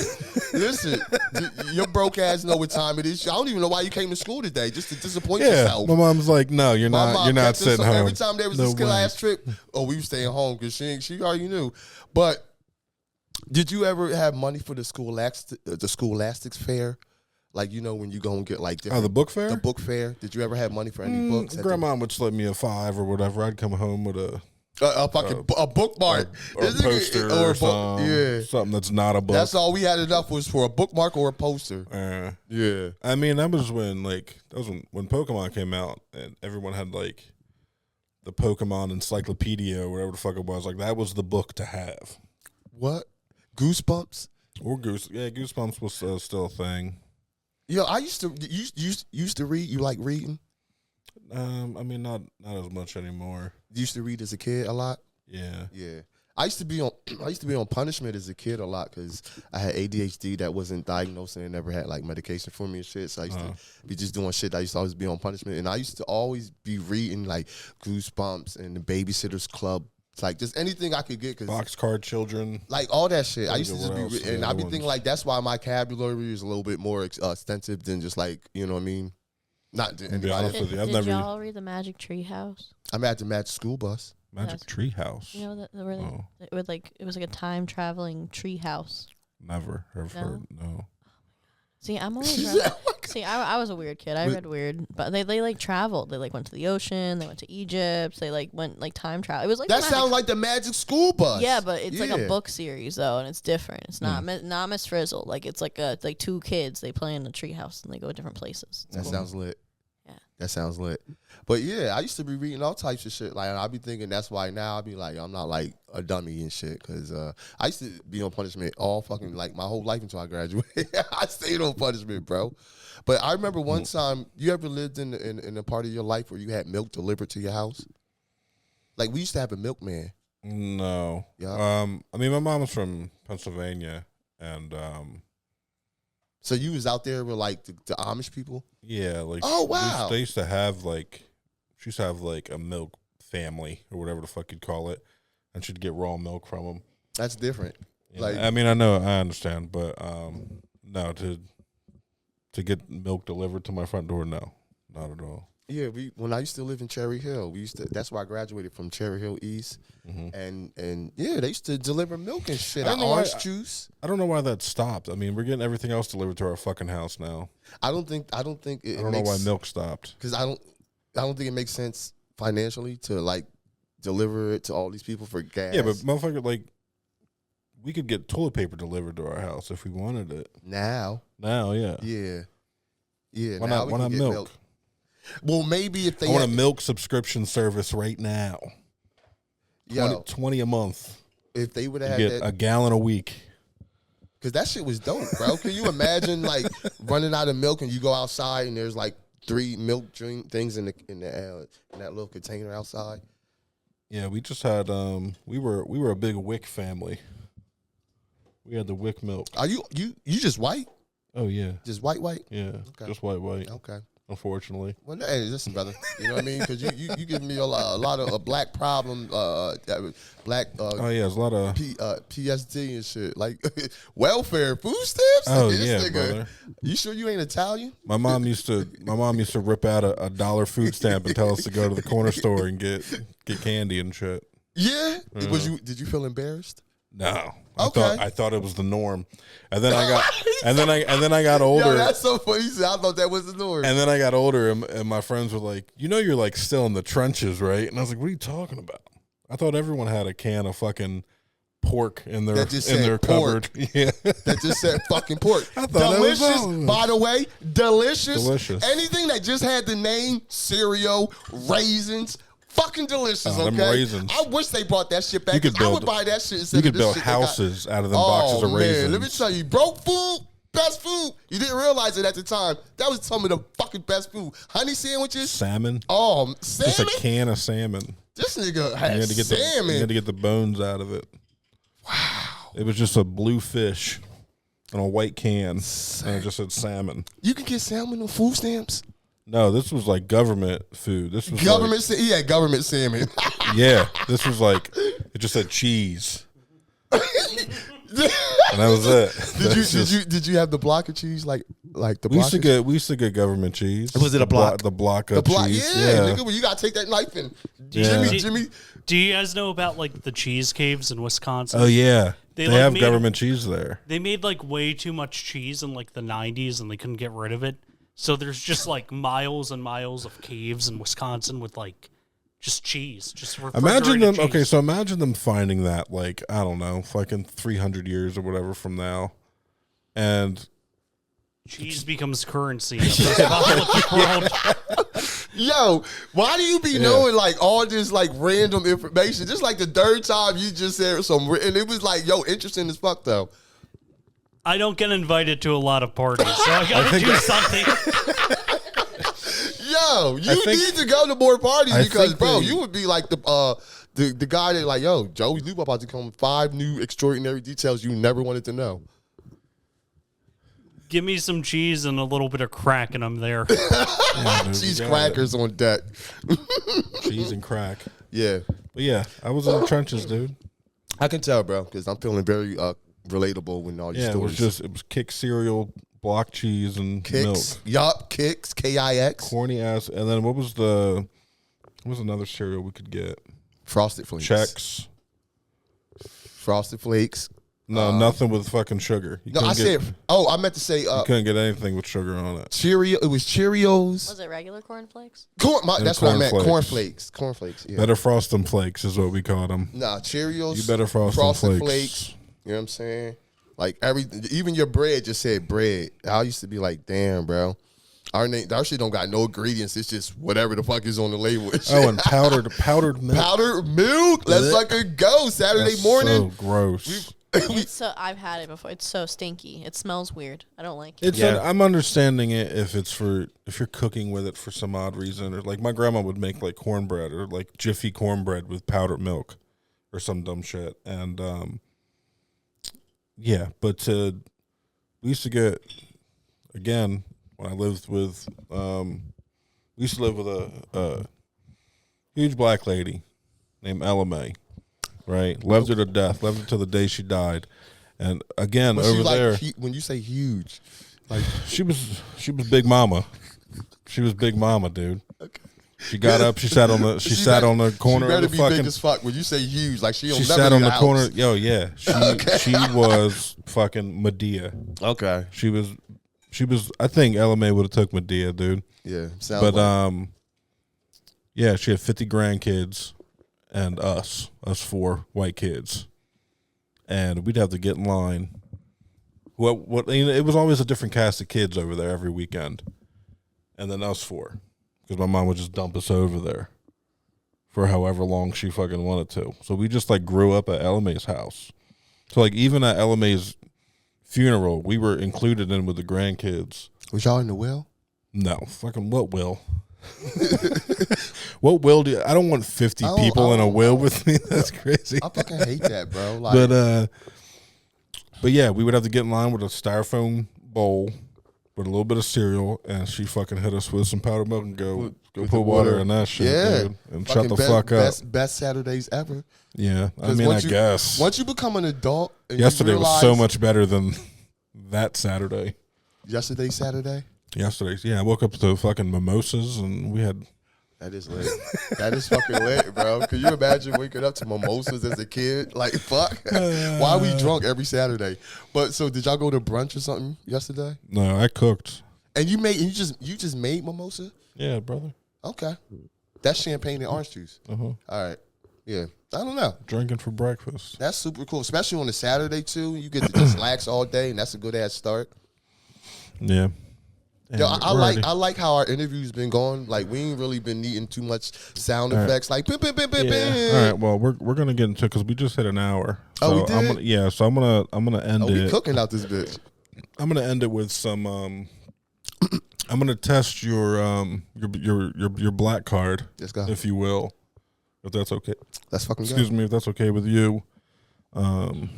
Listen, your broke ass know what time it is. I don't even know why you came to school today, just to disappoint yourself. My mom's like, no, you're not sitting home. Every time there was a class trip, we were staying home because she already knew. But did you ever have money for the Scholastics fair? Like, when you go and get like different... the book fair? The book fair. Did you ever have money for any books? Grandma would slip me a $5 or whatever. I'd come home with a bookmark. Or a poster or something. Yeah. Something that's not a book. That's all we had enough was for a bookmark or a poster. Yeah. I mean, that was when Pokemon came out and everyone had like the Pokemon encyclopedia or whatever the fuck it was. Like, that was the book to have. What? Goosebumps? Or Goosebumps was still a thing. Yo, I used to read. You like reading? I mean, not as much anymore. You used to read as a kid a lot. Yeah. I used to be on punishment as a kid a lot because I had ADHD that wasn't diagnosed and they never had like medication for me and shit. So I used to be just doing shit. I used to always be on punishment, and I used to always be reading like Goosebumps and the Babysitter's Club. It's like just anything I could get. Boxcar Children. Like all that shit. I used to just be, and I be thinking like that's why my vocabulary is a little bit more extensive than just like, you know what I mean? Not to anybody. Did y'all read the Magic Tree House? I'm at the Magic School Bus. Magic Tree House. You know it was like a time traveling tree house. Never have heard. No. See, I'm always I was a weird kid. I read weird, but they like traveled. They like went to the ocean. They went to Egypt. They like went like time travel. It was like that sounds like the Magic School Bus. Yeah, but it's like a book series though, and it's different. It's not Miss Frizzle. Like it's like two kids. They play in a tree house and they go to different places. That sounds lit. Yeah, that sounds lit. But yeah, I used to be reading all types of shit. Like I be thinking that's why now I be like I'm not like a dummy and shit because I used to be on punishment all fucking like my whole life until I graduated. I stayed on punishment, bro. But I remember one time, you ever lived in a part of your life where you had milk delivered to your house? Like we used to have a milkman. No. Yeah. I mean, my mom was from Pennsylvania, and so you was out there with like the Amish people. Yeah. Like. Oh wow. They used to have like. She used to have like a milk family or whatever the fuck you'd call it, and she'd get raw milk from them. That's different. Yeah. Like I mean, I understand, but no, to get milk delivered to my front door, no, not at all. Yeah, when I used to live in Cherry Hill, that's where I graduated from, Cherry Hill East, and yeah, they used to deliver milk and shit, orange juice. I don't know why that stopped. I mean, we're getting everything else delivered to our fucking house now. I don't know why milk stopped because I don't think it makes sense financially to like deliver it to all these people for gas. Yeah, but motherfucker, like we could get toilet paper delivered to our house if we wanted it. Now, yeah. Yeah. Why not milk? Well, maybe if they I want a milk subscription service right now. 20 a month. If they would have had a gallon a week. Because that shit was dope, bro. Can you imagine like running out of milk and you go outside and there's like 3 milk drink things in that little container outside? Yeah, we just had we were a big Wick family. We had the Wick milk. Are you just white? Oh yeah, just white? Yeah, okay. Just white. Okay. unfortunately. Well, hey, listen, brother. You know what I mean? Because you give me a lot of black problem, black. Oh yeah, there's a lot of PSD and shit, like welfare, food stamps. Oh This yeah, nigga, brother. You sure you ain't Italian? My mom used to rip out a $1 food stamp and tell us to go to the corner store and get candy and shit. Yeah. Did you feel embarrassed? No. Okay. I thought it was the norm. And then I got older. Yo, that's so funny. I thought that was the norm. And then I got older and my friends were like, you're like still in the trenches, right? And I was like, what are you talking about? I thought everyone had a can of fucking pork in their cupboard. Yeah. That just said fucking pork. I thought delicious, that was by the way. Delicious. Delicious. Anything that just had the name cereal, raisins, fucking delicious, them okay? raisins. I wish they brought that shit back. You could 'Cause I build- would buy that shit instead You of could this build shit they got. houses out of them boxes of raisins. Man, let me tell you, broke food, best food. You didn't realize it at the time. That was some of the fucking best food. Honey sandwiches. Salmon. Oh, salmon? Just a can of salmon. This nigga had You had to get salmon. you had to get the bones out of it. Wow. It was just a blue fish in a white can, and it just said salmon. You can get salmon on food stamps? No, this was like government food. This was Government, he had government salmon. yeah, this was like, it just said cheese. And that was it. Did you have the block of cheese like the We block? used to get government cheese. Was it a block? The block of The block, cheese. yeah, nigga. Well, you gotta take that knife in. Yeah. Jimmy. Do you guys know about like the cheese caves in Wisconsin? Oh yeah, They, they like, have made- government cheese there. They made like way too much cheese in like the 90s and they couldn't get rid of it. So there's just like miles and miles of caves in Wisconsin with like just cheese. Just Imagine them. refrigerated Okay, cheese. so imagine them finding that like I don't know, fucking 300 years or whatever from now, and cheese becomes currency in the post-apocalyptic world. Yo, why do you be knowing like all this like random information? Just like the third time you just said some, and it was like, yo, interesting as fuck though. I don't get invited to a lot of parties, so I gotta do something. Yo, you need to go to more parties I because, think bro, they- you would be like the guy that like, yo, Joey Loop about to come with 5 new extraordinary details you never wanted to know. Give me some cheese and a little bit of crack, and I'm there. yeah, dude, Cheese we got crackers on deck. it. Cheese and crack. Yeah, But yeah, I was in the trenches, dude. I can tell, bro, because I'm feeling very relatable when all these Yeah, stories. it was kick cereal, block cheese, and Kicks. milk. Yup, Kicks, Kix. Corny ass. And then what was another cereal we could get? Frosted Flakes. Chex. Frosted Flakes. No, nothing with fucking sugar. You No, I couldn't said, I meant to say you couldn't get anything with sugar on it. Cheerio. It was Cheerios. Was it regular cornflakes? That's what I meant. cornflakes. Cornflakes. Yeah. Better frost them flakes is what we called them. Nah, Cheerios. You better frost them Frosted flakes. You know what I'm saying? Like even your bread just said bread. I used to be like, damn, bro. Our shit don't got no ingredients. It's just whatever the fuck is on the label. Oh, and powdered milk. Powdered milk. Let's Blech. fucking go. Saturday That's morning. So gross. It's so I've had it before. It's so stinky. It smells weird. I don't like it. It's I'm understanding it if you're cooking with it for some odd reason, or like my grandma would make like cornbread or like Jiffy cornbread with powdered milk or some dumb shit. And yeah, but we used to get, again, when I lived with we used to live with a huge black lady named Ella Mae. Right, loved her to death. Loved her till the day she died. And again, Was over she like, there, when you say huge, like she was big mama. She was big mama, dude. okay. She got up. She sat on the corner She of better the be fucking. big as fuck. When you say huge, like she'll She never sat on leave the the corner. house. Yo, yeah, she was fucking Medea. Okay. She was. I think Ella Mae would have took Medea, dude. Yeah. Sounds But like. yeah, she had 50 grandkids. And us 4 white kids, and we'd have to get in line. What it was always a different cast of kids over there every weekend, and then us 4, because my mom would just dump us over there for however long she fucking wanted to. So we just like grew up at Ella Mae's house. So like even at Ella Mae's funeral, we were included in with the grandkids. Was y'all in the well? No, fucking what will? What will do? I don't want 50 people in a will with me. That's crazy. I fucking hate that, bro. Like, But yeah, we would have to get in line with a styrofoam bowl with a little bit of cereal, and she fucking hit us with some powdered milk and go With put the water in that shit, Yeah. dude, and shut the fuck up. Best Saturdays ever. Yeah, I 'Cause mean, I once you- guess. Once you become an adult, and you Yesterday was so realize- much better than that Saturday. Yesterday's Saturday. Yesterday's, yeah, I woke up to fucking mimosas, and we had. That is lit. That is fucking lit, bro. Could you imagine waking up to mimosas as a kid? Like, fuck. Why are we drunk every Saturday? But so, did y'all go to brunch or something yesterday? No, I cooked. And you just made mimosa? Yeah, brother. Okay, that's champagne and orange juice. All right, yeah. I don't know. Drinking for breakfast. That's super cool, especially on a Saturday too. You get to just relax all day, and that's a good ass start. Yeah. Yo, I like how our interview's been going. Like, we ain't really been needing too much sound effects. Like, bim, bim, bim, bim, bim. All right. Well, we're gonna get into it because we just hit an hour. So Oh, we did? I'm gonna end We it. cooking out this bitch. I'm gonna end it with some. I'm gonna test your black card, Let's go. if you will, if that's okay. Let's fucking go. Excuse me, if that's okay with you. I'm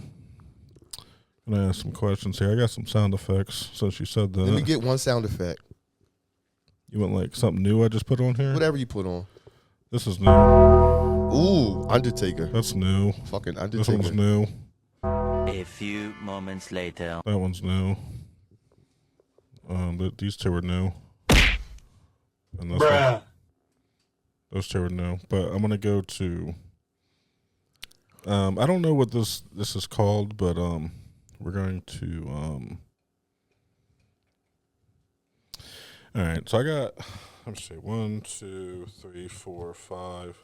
gonna ask some questions here. I got some sound effects since you said that. Let me get one sound effect. You want like something new I just put on here? Whatever you put on. This is new. Ooh, Undertaker. That's new. Fucking This Undertaker. one's new. A few moments later. That one's new. These two are new. And this one, those two are new. But I'm gonna go to. I don't know what this is called, but we're going to. All right, so I got. Let me see. 1, 2, 3, 4, 5.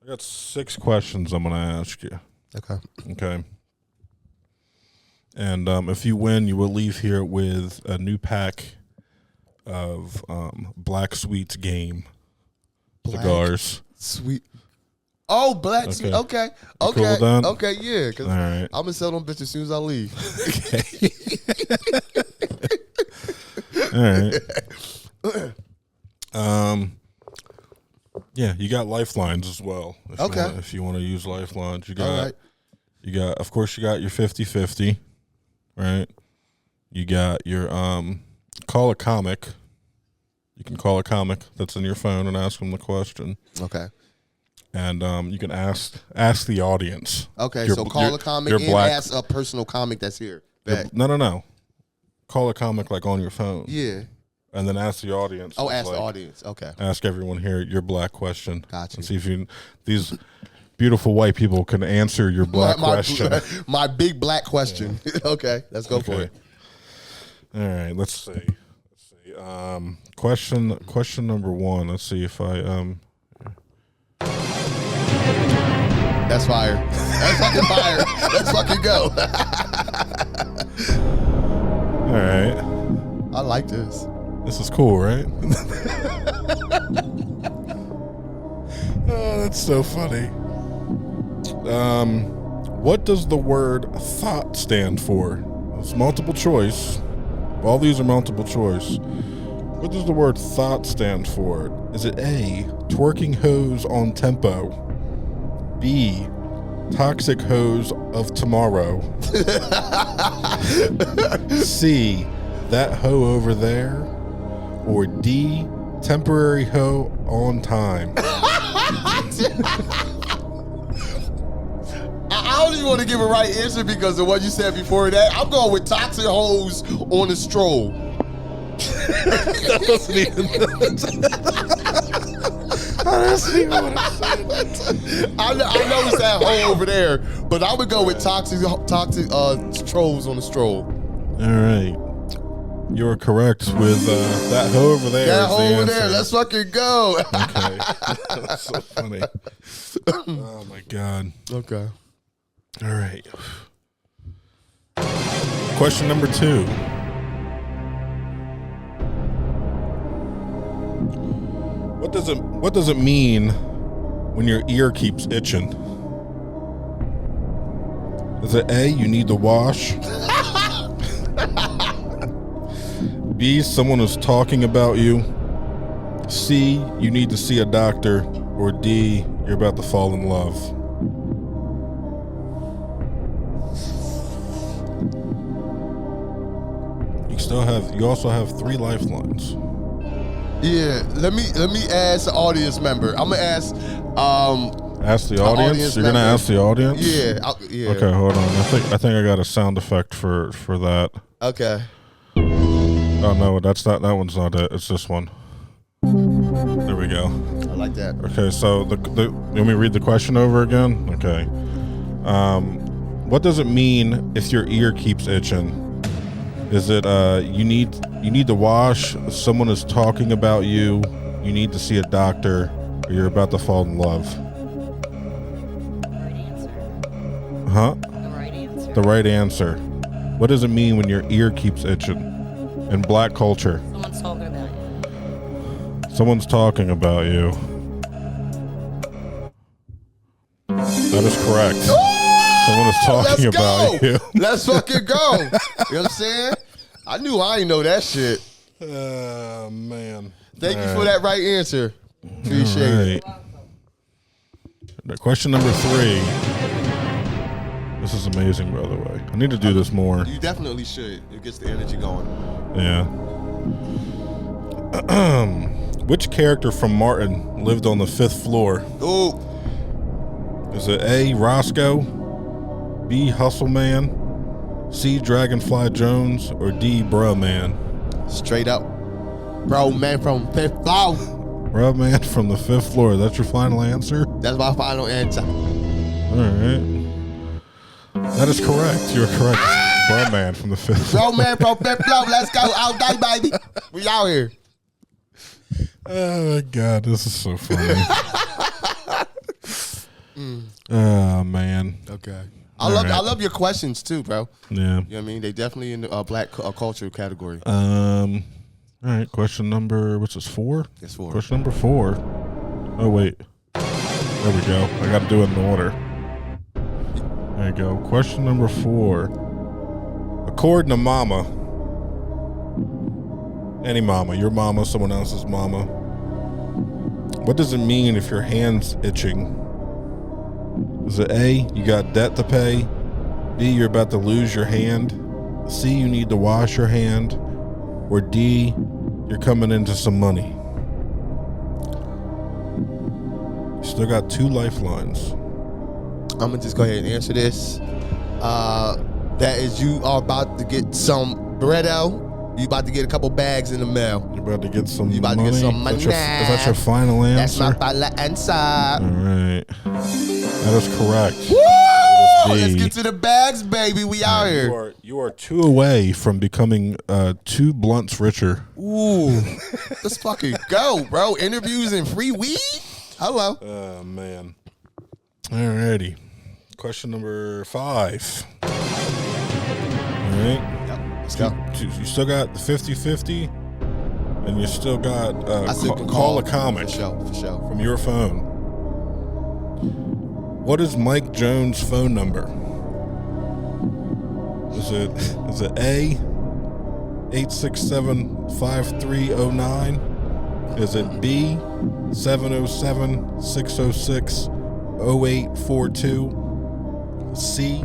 I got 6 questions I'm gonna ask you. Okay. Okay. And if you win, you will leave here with a new pack of Black Sweets Game cigars. Sweet. Oh, black sweet. Okay. You Okay. cool with that? Okay, yeah. Cause All right. I'm gonna sell them bitches as soon as I leave. All right. Yeah, you got lifelines as well. Okay. If you want to use lifelines, you All got right. of course you got your 50-50, right? You got your call a comic. You can call a comic that's in your phone and ask them the question. Okay. And you can ask the audience. Okay. Your- So call your- a comic your and black- ask a personal comic that's here. your- Back. No. Call a comic like on your phone. Yeah. And then ask the audience. Oh, It's ask the like, audience. Okay. Ask everyone here your black question. Got you. And see if these beautiful white people can answer your black question. My big black question. Okay. Let's go for Okay. it. All right, let's see. Question number 1. Let's see if I That's fire. That's fucking fire. Let's fucking go. All right. I like this. This is cool, right? Oh, that's so funny. What does the word thought stand for? It's multiple choice. All these are multiple choice. What does the word thought stand for? Is it A, twerking hose on tempo? B, toxic hose of tomorrow? C, that hoe over there? Or D, temporary hoe on time? I don't even want to give a right answer because of what you said before that. I'm going with toxic hoes on a stroll. That wasn't even I know it's that hole over there, but I would go with toxic trolls on a stroll. All right. You were correct with that hoe over there. That is the hole over answer. there. Let's fucking go. Okay. That's so funny. Oh, my God. Okay. All right. Question number 2. What does it mean when your ear keeps itching? Is it A, you need to wash? B, someone is talking about you? C, you need to see a doctor? Or D, you're about to fall in love? You You also have 3 lifelines. Yeah, let me ask the audience member. I'm gonna ask Ask the audience. You're gonna ask the audience. Yeah, yeah. Okay, hold on. I think I got a sound effect for that. Okay. Oh no, that's not. That one's not it. It's this one. There we go. I like that. Okay, so let me read the question over again. Okay. What does it mean if your ear keeps itching? Is it you need to wash? Someone is talking about you. You need to see a doctor, or you're about to fall in love. Right answer. Huh? The right answer. The right answer. What does it mean when your ear keeps itching? In Black culture. Someone's talking about you. Someone's talking about you. That is correct. Someone is talking about you. Let's fucking go. You know what I'm saying? I knew I ain't know that shit. Man. Thank you for that right answer. Appreciate it. Question number 3. This is amazing, by the way. I need to do this more. You definitely should. It gets the energy going. Yeah. Which character from Martin lived on the 5th floor? Ooh. Is it A, Roscoe, B, Hustle Man, C, Dragonfly Jones, or D, Bruh Man? Straight up. Bro, man from 5th floor. Bruh Man from the 5th floor. That's your final answer? That's my final answer. All right. That is correct. You're correct. Bruh Man from the 5th floor. Bro, man from 5th floor. Let's go. All day, baby. We out here. Oh, my God. This is so funny. Oh, man. Okay. I love your questions too, bro. Yeah. You know what I mean? They definitely in the Black culture category. All right. Question number, what's this, 4? It's 4. Question number 4. Oh, wait. There we go. I got to do it in order. There you go. Question number 4. According to mama, any mama, your mama, someone else's mama, what does it mean if your hand's itching? Is it A, you got debt to pay? B, you're about to lose your hand? C, you need to wash your hand? Or D, you're coming into some money? You still got 2 lifelines. I'm gonna just go ahead and answer this. That is, you are about to get some bread out. You about to get a couple bags in the mail. You're about to get some money? You about to get some money. Is that your final answer? That's my final answer. All right. That is correct. Woo! Let's get to the bags, baby. We out here. You are 2 away from becoming 2 blunts richer. Ooh. Let's fucking go, bro. Interviews and free weed? Hello. Oh, man. All righty. Question number 5. All right. Yep. Let's go. You still got the 50-50, and you still got I still can call a comic for sure. from your phone. What is Mike Jones' phone number? Is it A, 867-5309? Is it B, 707-606-0842? C,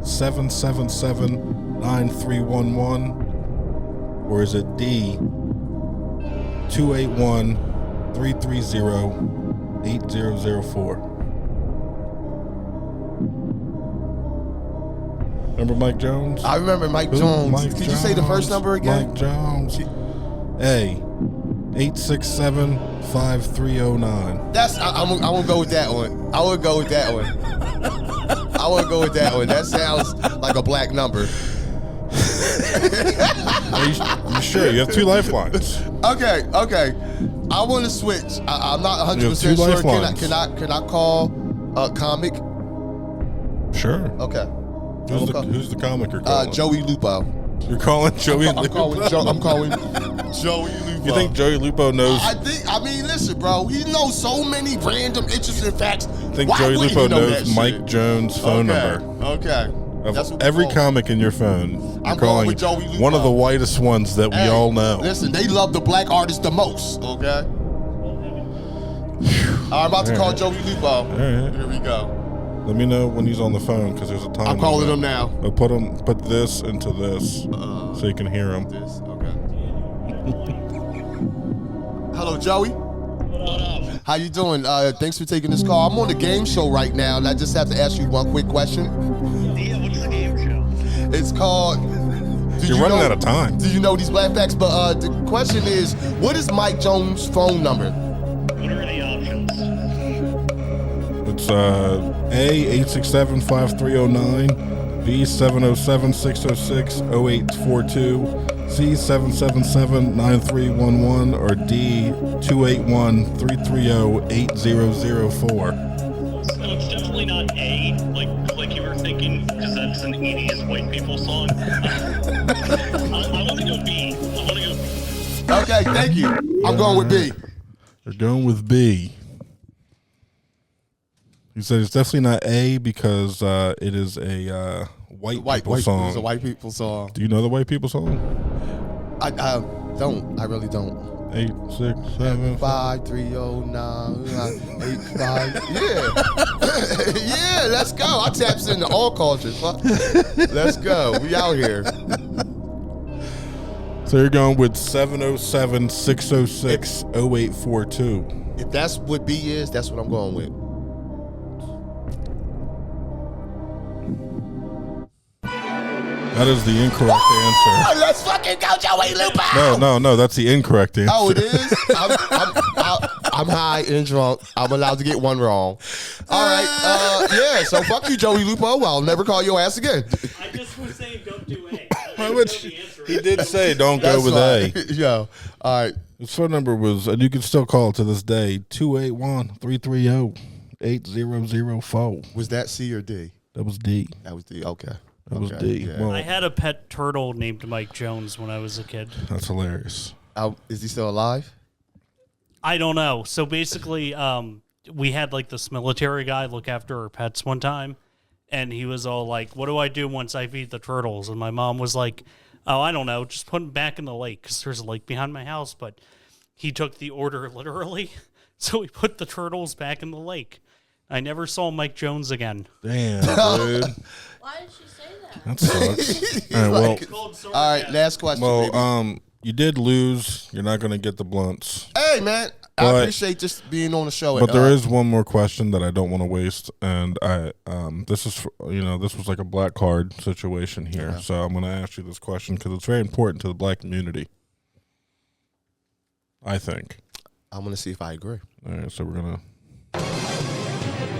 777-9311? Or is it D, 281-330-8004? Remember Mike Jones? I remember Mike Jones. Mike Could you say the first number again? Mike Jones. A, 867-5309. That's I won't go with that one. I would go with that one. That sounds like a black number. Are you sure? You have 2 lifelines. Okay. I want to switch. I'm not 100% sure. Can I call a comic? Sure. Okay. Who's the comic you're calling? Joey Lupo. You're calling Joey Lupo? I'm calling Joey Lupo. You think Joey Lupo knows? I mean, listen, bro. He knows so many random interesting facts. I think Joey Lupo knows Mike Jones' phone number. Okay. Of every comic in your phone, you're calling with Joey Lupo. one of the whitest ones that we all know. Listen, they love the black artist the most. Okay. I'm about to call Joey Lupo. All right. Here we go. Let me know when he's on the phone because there's a time. I'm calling limit. him now. Put this into this so you can hear him. This, okay. Hello, Joey. What up? How you doing? Thanks for taking this call. I'm on the game show right now, and I just have to ask you one quick question. Yeah, what's the game show? It's called... You're running out of time. Do you know these black facts? But the question is, what is Mike Jones' phone number? What are the options? It's A867-5309, B707-606-0842, C777-9311, or D281-330-8004. So it's definitely not A, like you were thinking, because that's an 80s white people song. I want to go B. Okay, thank you. I'm going with B. They're going with B. He said it's definitely not A because it is a white people song. It's a white people song. Do you know the white people song? I don't. I really don't. 8, 6, 7, 5, 3, 0, 9, 8, 5. Yeah. Yeah, let's go. I taps into all cultures. Fuck. Let's go. We out here. So you're going with 707-606-0842. If that's what B is, that's what I'm going with. That is the incorrect answer. Let's fucking go, Joey Lupo. No, that's the incorrect answer. Oh, it is? I'm high and drunk. I'm allowed to get one wrong. All right. Yeah, so fuck you, Joey Lupo. I'll never call your ass again. I just was saying don't do A. Which he did say don't go with A. Yo, all right. His phone number was, and you can still call it to this day, 281-330-8004. Was that C or D? That was D. That was D. Okay. That was Okay, D. yeah. Well, I had a pet turtle named Mike Jones when I was a kid. that's hilarious. Is he still alive? I don't know. So basically, we had like this military guy look after our pets one time, and he was all like, "What do I do once I feed the turtles?" And my mom was like, "Oh, I don't know. Just put them back in the lake because there's a lake behind my house." But he took the order literally, so we put the turtles back in the lake. I never saw Mike Jones again. Damn, dude. Why did she say that? That sucks. All right, All right, last question. baby. you did lose. You're not going to get the blunts. Hey, man. I But- appreciate just being on the show. But there is one more question that I don't want to waste, and this is this was like a black card situation here, so I'm going to ask you this question because it's very important to the black community. I think. I'm going to see if I agree. All right, so we're going to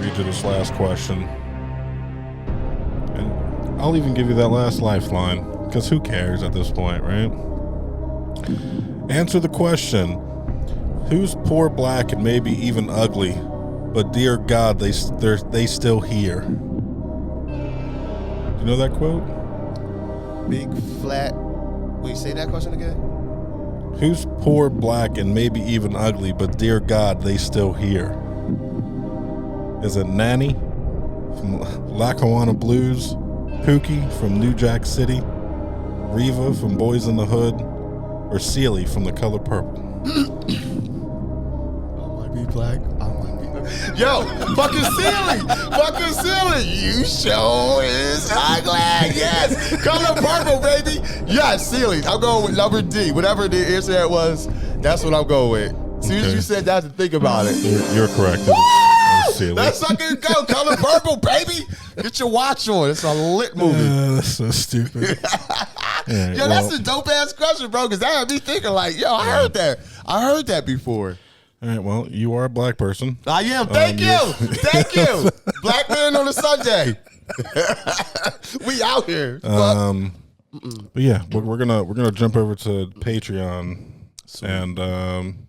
read you this last question, and I'll even give you that last lifeline because who cares at this point, right? Answer the question. Who's poor, black, and maybe even ugly, but dear God, they still here? You know that quote? Big, flat. Will you say that question again? Who's poor, black, and maybe even ugly, but dear God, they still here? Is it Nanny from Lackawanna Blues, Pookie from New Jack City, Reva from Boys in the Hood, or Celie from The Color Purple? Be black. I might be. Yo, fucking silly. Fucking silly. You show is ugly. Yes. Color purple, baby. Yes, silly. I'm going with number D. Whatever the answer that was, that's what I'm going with. As soon as you said that, to think about it. You're correct. It was Celie. Let's fucking go. Color purple, baby. Get your watch on. It's a lit movie. That's so stupid. Right, Yo, that's a dope ass question, bro. Because that had me thinking, like, yo, I heard that. I heard that before. All right, well, you are a black person. I am. Thank you. Thank you. Black man on a Sunday. We out here. But yeah, we're gonna jump over to Patreon. And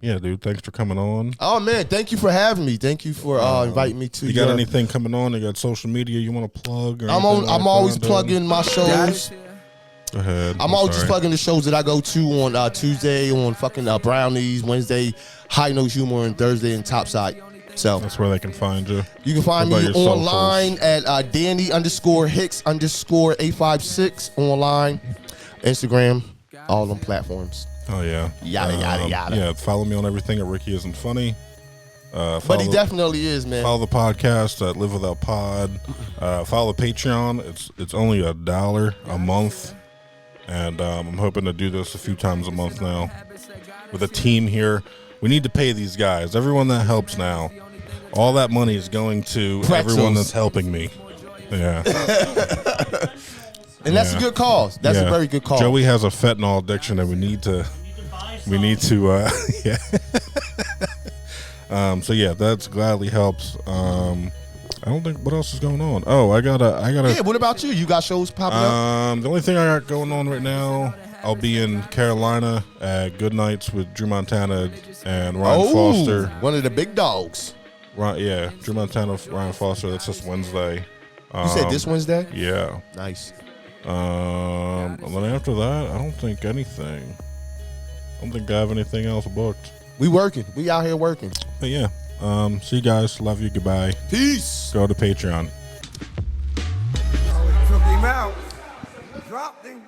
yeah, dude, thanks for coming on. Oh man, thank you for having me. Thank you for inviting me to. You got anything coming on? You got social media you want to plug? Or I'm anything I'm like always that? plugging my shows. Go ahead. I'm always just sorry. plugging the shows that I go to on Tuesday on fucking Brownies, Wednesday High Note Humor, and Thursday in Topside. So That's where they can find you. you can find What me about your online at Danny_Hicks_856 online, Instagram, all on platforms. Oh yeah. Yada, yada, yada. Yeah, follow me on everything at Ricky Isn't Funny. But he definitely is, man. Follow the podcast at Live Without Pod. Follow the Patreon. It's only $1 a month, and I'm hoping to do this a few times a month now with a team here. We need to pay these guys. Everyone that helps now, all that money is going to everyone that's helping me. Yeah. And that's a good cause. That's a very good cause. Joey has a fentanyl addiction, and we need to yeah. So yeah, that's gladly helps. I don't think what else is going on. Oh, I gotta. Yeah. What about you? You got shows popping up? The only thing I got going on right now, I'll be in Carolina at Good Nights with Drew Montana and Ryan Foster. One of the big dogs. Right, yeah, Drew Montana, Ryan Foster. That's this Wednesday. You said this Wednesday? Yeah. Nice. And then after that, I don't think anything. I don't think I have anything else booked. We working. We out here working. But yeah. See you guys. Love you. Goodbye. Peace. Go to Patreon. Took him out. Dropped him.